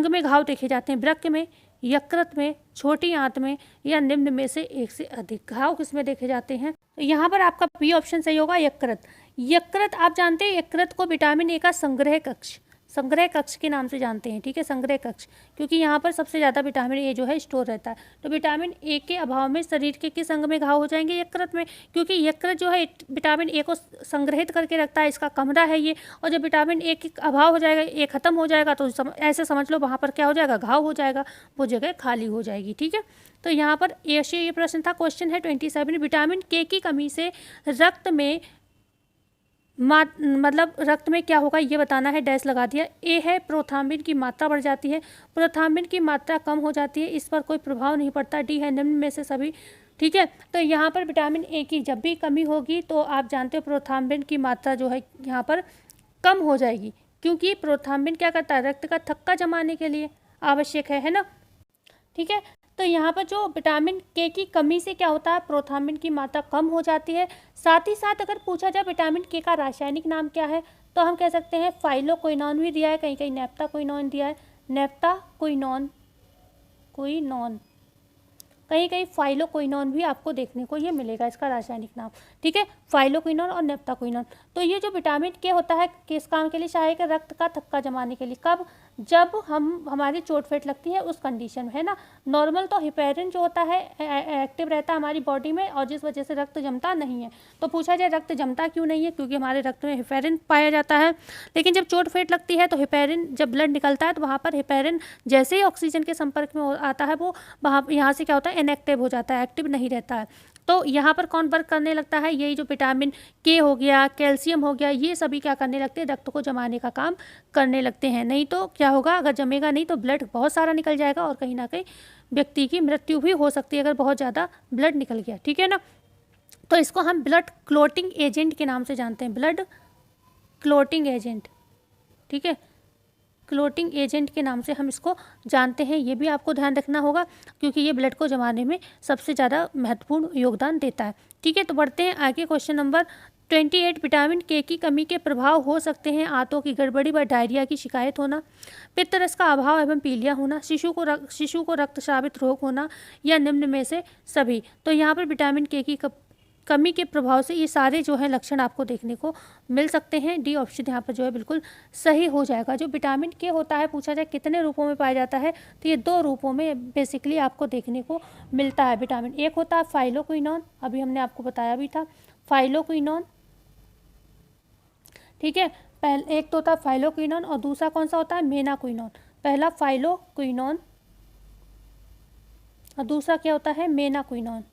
में घाव देखे जाते हैं। वृक्क में, यकृत में, छोटी आंत में, या निम्न में से एक से अधिक। घाव किस में देखे जाते हैं, तो यहाँ पर आपका बी ऑप्शन सही होगा, यकृत। यकृत आप जानते हैं, यकृत को विटामिन ए का संग्रह कक्ष, संग्रह कक्ष के नाम से जानते हैं। ठीक है, संग्रह कक्ष, क्योंकि यहाँ पर सबसे ज़्यादा विटामिन ए जो है स्टोर रहता है। तो विटामिन ए के अभाव में शरीर के किस अंग में घाव हो जाएंगे? यकृत में, क्योंकि यकृत जो है विटामिन ए को संग्रहित करके रखता है, इसका कमरा है ये। और जब विटामिन ए की अभाव हो जाएगा, ए खत्म हो जाएगा, तो ऐसे समझ लो वहाँ पर क्या हो जाएगा? घाव हो जाएगा, वो जगह खाली हो जाएगी। ठीक है, तो यहाँ पर ये प्रश्न था। क्वेश्चन है 27, विटामिन के की कमी से रक्त में मतलब रक्त में क्या होगा ये बताना है। डैश लगा दिया। ए है प्रोथाम्बिन की मात्रा बढ़ जाती है, प्रोथाम्बिन की मात्रा कम हो जाती है, इस पर कोई प्रभाव नहीं पड़ता। डी है निम्न में से सभी। ठीक है, तो यहाँ पर विटामिन ए की जब भी कमी होगी तो आप जानते हो प्रोथाम्बिन की मात्रा जो है यहाँ पर कम हो जाएगी, क्योंकि प्रोथाम्बिन क्या करता है? रक्त का थक्का जमाने के लिए आवश्यक है ना। ठीक है, तो यहाँ पर जो विटामिन के की कमी से क्या होता है? प्रोथाम्बिन की मात्रा कम हो जाती है। साथ ही साथ अगर पूछा जाए विटामिन के का रासायनिक नाम क्या है, तो हम कह सकते हैं फाइलोक्विनोन भी दिया है, कहीं कहीं नेप्टाक्विनोन दिया है, नेप्टाक्विनोन, कहीं कहीं फाइलोक्विनोन भी आपको देखने को ये मिलेगा, इसका रासायनिक नाम। ठीक है, फाइलोक्विनोन और नेप्टाक्विनोन। तो ये जो विटामिन के होता है किस काम के लिए सहायक है? रक्त का थक्का जमाने के लिए। कब? जब हमारी चोट फेट लगती है उस कंडीशन में, है ना। नॉर्मल तो हिपेरिन जो होता है एक्टिव रहता है हमारी बॉडी में, और जिस वजह से रक्त जमता नहीं है। तो पूछा जाए रक्त जमता क्यों नहीं है? क्योंकि हमारे रक्त में हिपेरिन पाया जाता है। लेकिन जब चोट फेट लगती है तो हिपेरिन, जब ब्लड निकलता है तो वहाँ पर हिपेरिन जैसे ही ऑक्सीजन के संपर्क में आता है वो वहाँ यहाँ से क्या होता है? इनएक्टिव हो जाता है, एक्टिव नहीं रहता है। तो यहाँ पर कौन वर्क करने लगता है? यही जो विटामिन के हो गया, कैल्शियम हो गया, ये सभी क्या करने लगते हैं? रक्त को जमाने का काम करने लगते हैं। नहीं तो क्या होगा? अगर जमेगा नहीं तो ब्लड बहुत सारा निकल जाएगा और कहीं ना कहीं व्यक्ति की मृत्यु भी हो सकती है अगर बहुत ज़्यादा ब्लड निकल गया। ठीक है ना, तो इसको हम ब्लड क्लोटिंग एजेंट के नाम से जानते हैं, ब्लड क्लोटिंग एजेंट। ठीक है, क्लोटिंग एजेंट के नाम से हम इसको जानते हैं। ये भी आपको ध्यान रखना होगा, क्योंकि ये ब्लड को जमाने में सबसे ज़्यादा महत्वपूर्ण योगदान देता है। ठीक है, तो बढ़ते हैं आगे। क्वेश्चन नंबर 28, विटामिन के की कमी के प्रभाव हो सकते हैं आंतों की गड़बड़ी व डायरिया की शिकायत होना, पित्तरस का अभाव एवं पीलिया होना, शिशु को रक्तस्रावित रोग होना, या निम्न में से सभी। तो यहाँ पर विटामिन के की कमी के प्रभाव से ये सारे जो है लक्षण आपको देखने को मिल सकते हैं। डी ऑप्शन यहाँ पर जो है बिल्कुल सही हो जाएगा। जो विटामिन के होता है, पूछा जाए कितने रूपों में पाया जाता है, तो ये 2 रूपों में बेसिकली आपको देखने को मिलता है विटामिन। एक होता है फाइलोक्विनोन, अभी हमने आपको बताया भी था, फाइलोक्विनोन। ठीक है, एक तो होता है फाइलोक्विनोन और दूसरा कौन सा होता है? मेनाक्विनोन। पहला फाइलोक्विनोन और दूसरा क्या होता है? Menaquinone,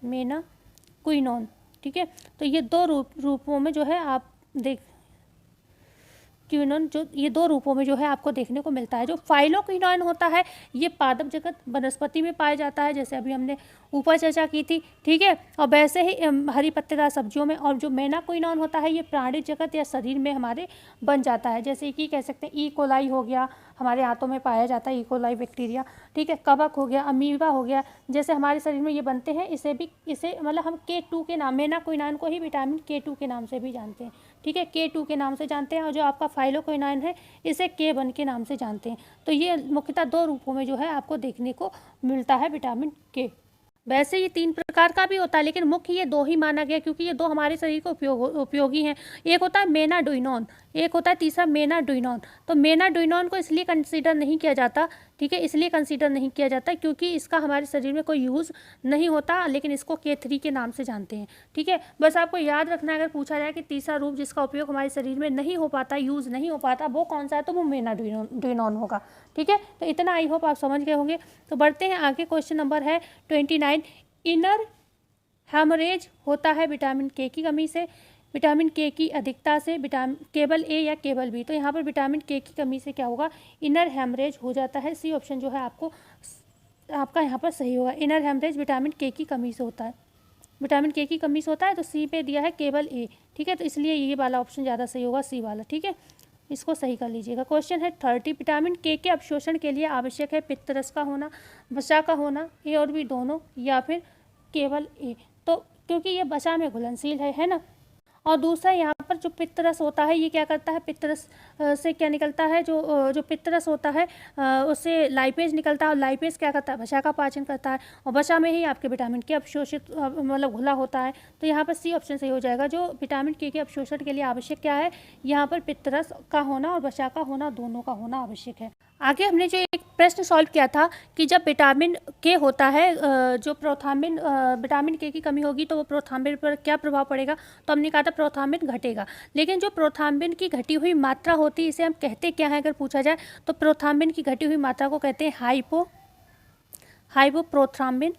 menaquinone. ठीक है, तो ये 2 रूपों में जो है आप क्विनोन, जो ये 2 रूपों में जो है आपको देखने को मिलता है। जो फाइलोक्विनोन होता है ये पादप जगत वनस्पति में पाया जाता है, जैसे अभी हमने ऊपर चर्चा की थी। ठीक है, और वैसे ही हरी पत्तेदार सब्जियों में। और जो मेनाक्विनोन होता है ये प्राणी जगत या शरीर में हमारे बन जाता है, जैसे कि कह सकते हैं ई कोलाई हो गया, हमारे हाथों में पाया जाता है ई कोलाई बैक्टीरिया। ठीक है, कवक हो गया, अमीबा हो गया, जैसे हमारे शरीर में ये बनते हैं। इसे मतलब हम K2 के नाम, मेनाक्विनोन को ही विटामिन K2 के नाम से भी जानते हैं। ठीक है, K2 के नाम से जानते हैं, और जो आपका फाइलोक्विनोन है इसे K1 के नाम से जानते हैं। तो ये मुख्यतः 2 रूपों में जो है आपको देखने को मिलता है विटामिन के। वैसे ये 3 प्रकार का भी होता है, लेकिन मुख्य ये 2 ही माना गया, क्योंकि ये 2 हमारे शरीर को उपयोगी हैं। एक होता है मेनाडुइनोन, एक होता है तीसरा मेनाडुइनोन। तो मेनाडुइनोन को इसलिए कंसीडर नहीं किया जाता, ठीक है, इसलिए कंसीडर नहीं किया जाता क्योंकि इसका हमारे शरीर में कोई यूज़ नहीं होता, लेकिन इसको K3 के नाम से जानते हैं। ठीक है, बस आपको याद रखना है, अगर पूछा जाए कि तीसरा रूप जिसका उपयोग हमारे शरीर में नहीं हो पाता, यूज़ नहीं हो पाता, वो कौन सा है, तो वो मेनाडुइनोन होगा। ठीक है, तो इतना आई होप आप समझ गए होंगे। तो बढ़ते हैं आगे। क्वेश्चन नंबर है 29, इनर हेमरेज होता है विटामिन के की कमी से, विटामिन के की अधिकता से, केवल ए या केवल बी। तो यहाँ पर विटामिन के की कमी से क्या होगा? इनर हेमरेज हो जाता है। सी ऑप्शन जो है आपका यहाँ पर सही होगा। इनर हेमरेज विटामिन के की कमी से होता है, विटामिन के की कमी से होता है। तो सी पे दिया है केवल ए। ठीक है, तो इसलिए ये वाला ऑप्शन ज़्यादा सही होगा, सी वाला। ठीक है, इसको सही कर लीजिएगा। क्वेश्चन है 30, विटामिन के अवशोषण के लिए आवश्यक है पित्तरस का होना, वसा का होना, ए और बी दोनों, या फिर केवल ए। तो क्योंकि ये वसा में घुलनशील है ना, और दूसरा यहाँ पर जो पित्तरस होता है, ये क्या करता है, पित्तरस से क्या निकलता है, जो पित्तरस होता है उससे लाइपेज निकलता है, और लाइपेज क्या करता है, वसा का पाचन करता है, और वसा में ही आपके विटामिन के अवशोषित मतलब घुला होता है। तो यहाँ पर सी ऑप्शन सही हो जाएगा। जो विटामिन के अवशोषण के लिए आवश्यक क्या है, यहाँ पर पित्तरस का होना और वसा का होना, दोनों का होना आवश्यक है। आगे हमने जो एक प्रश्न सॉल्व किया था कि जब विटामिन के होता है, जो प्रोथाम्बिन, विटामिन के की कमी होगी तो वो प्रोथाम्बिन पर क्या प्रभाव पड़ेगा, तो हमने कहा था प्रोथाम्बिन घटेगा। लेकिन जो प्रोथाम्बिन की घटी हुई मात्रा होती है, इसे हम कहते क्या है अगर पूछा जाए, तो प्रोथाम्बिन की घटी हुई मात्रा को कहते हैं हाइपोप्रोथाम्बिन।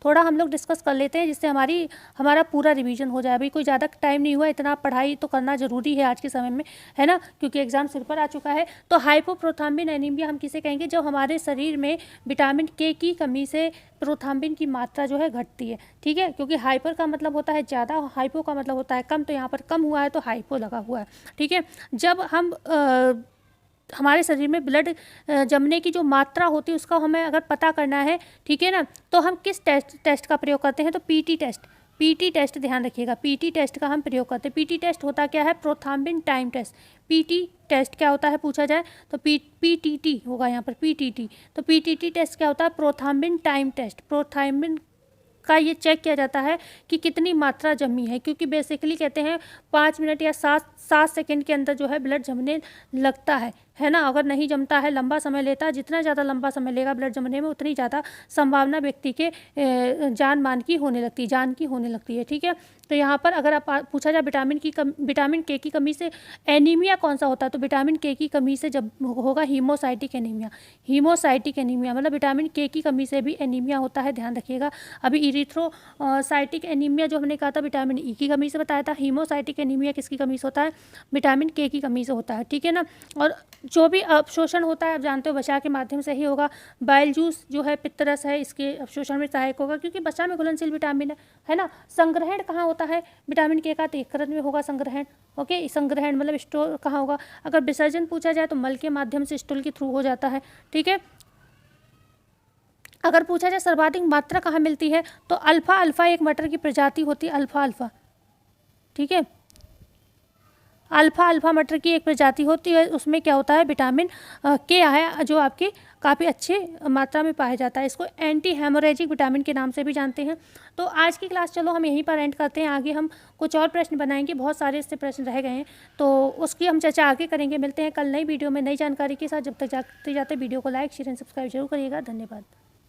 थोड़ा हम लोग डिस्कस कर लेते हैं जिससे हमारा पूरा रिवीजन हो जाए। अभी कोई ज़्यादा टाइम नहीं हुआ, इतना पढ़ाई तो करना ज़रूरी है आज के समय में, है ना, क्योंकि एग्जाम सिर पर आ चुका है। तो हाइपोप्रोथाम्बिन एनीमिया हम किसे कहेंगे, जब हमारे शरीर में विटामिन के की कमी से प्रोथाम्बिन की मात्रा जो है घटती है। ठीक है, क्योंकि हाइपर का मतलब होता है ज़्यादा, हाइपो का मतलब होता है कम, तो यहाँ पर कम हुआ है तो हाइपो लगा हुआ है। ठीक है, जब हम हमारे शरीर में ब्लड जमने की जो मात्रा होती है उसका हमें अगर पता करना है, ठीक है ना, तो हम किस टेस्ट का प्रयोग करते हैं, तो पीटी टेस्ट ध्यान रखिएगा, पीटी टेस्ट का हम प्रयोग करते हैं। पीटी टेस्ट होता क्या है, प्रोथाम्बिन टाइम टेस्ट। पीटी टेस्ट क्या होता है पूछा जाए तो पीटीटी होगा यहाँ पर, पीटीटी। तो पीटीटी टेस्ट क्या होता है, प्रोथाम्बिन टाइम टेस्ट। प्रोथाम्बिन का ये चेक किया जाता है कि कितनी मात्रा जमी है, क्योंकि बेसिकली कहते हैं 5 मिनट या 7 सेकंड के अंदर जो है ब्लड जमने लगता है ना। अगर नहीं जमता है, लंबा समय लेता है, जितना ज़्यादा लंबा समय लेगा ब्लड जमने में, उतनी ज़्यादा संभावना व्यक्ति के जान की होने लगती है। ठीक है, तो यहाँ पर अगर आप पूछा जाए विटामिन के की कमी से एनीमिया कौन सा होता है, तो विटामिन के की कमी से जब होगा हीमोसाइटिक एनीमिया मतलब विटामिन के की कमी से भी एनीमिया होता है, ध्यान रखिएगा। अभी इरिथ्रोसाइटिक एनीमिया जो हमने कहा था विटामिन ई की कमी से बताया था, हीमोसाइटिक एनीमिया किसकी कमी से होता है, विटामिन के की कमी से होता है। ठीक है ना, और जो भी अवशोषण होता है आप जानते हो वसा के माध्यम से ही होगा। बाइल जूस जो है पित्तरस है, इसके अवशोषण में सहायक होगा, क्योंकि वसा में घुलनशील विटामिन है ना। संग्रहण कहाँ होता है विटामिन के का, तो यकृत में होगा संग्रहण। ओके, संग्रहण मतलब स्टोर कहाँ होगा, अगर विसर्जन पूछा जाए तो मल के माध्यम से स्टूल के थ्रू हो जाता है। ठीक है, अगर पूछा जाए सर्वाधिक मात्रा कहाँ मिलती है, तो अल्फा एक मटर की प्रजाति होती है, अल्फा। ठीक है, अल्फा मटर की एक प्रजाति होती है, उसमें क्या होता है विटामिन के है, जो आपकी काफ़ी अच्छी मात्रा में पाया जाता है। इसको एंटी हेमोरेजिक विटामिन के नाम से भी जानते हैं। तो आज की क्लास चलो हम यहीं पर एंड करते हैं, आगे हम कुछ और प्रश्न बनाएंगे, बहुत सारे इससे प्रश्न रह गए हैं, तो उसकी हम चर्चा आगे करेंगे। मिलते हैं कल नई वीडियो में नई जानकारी के साथ। जब तक जाते वीडियो को लाइक शेयर एंड सब्सक्राइब जरूर करिएगा। धन्यवाद।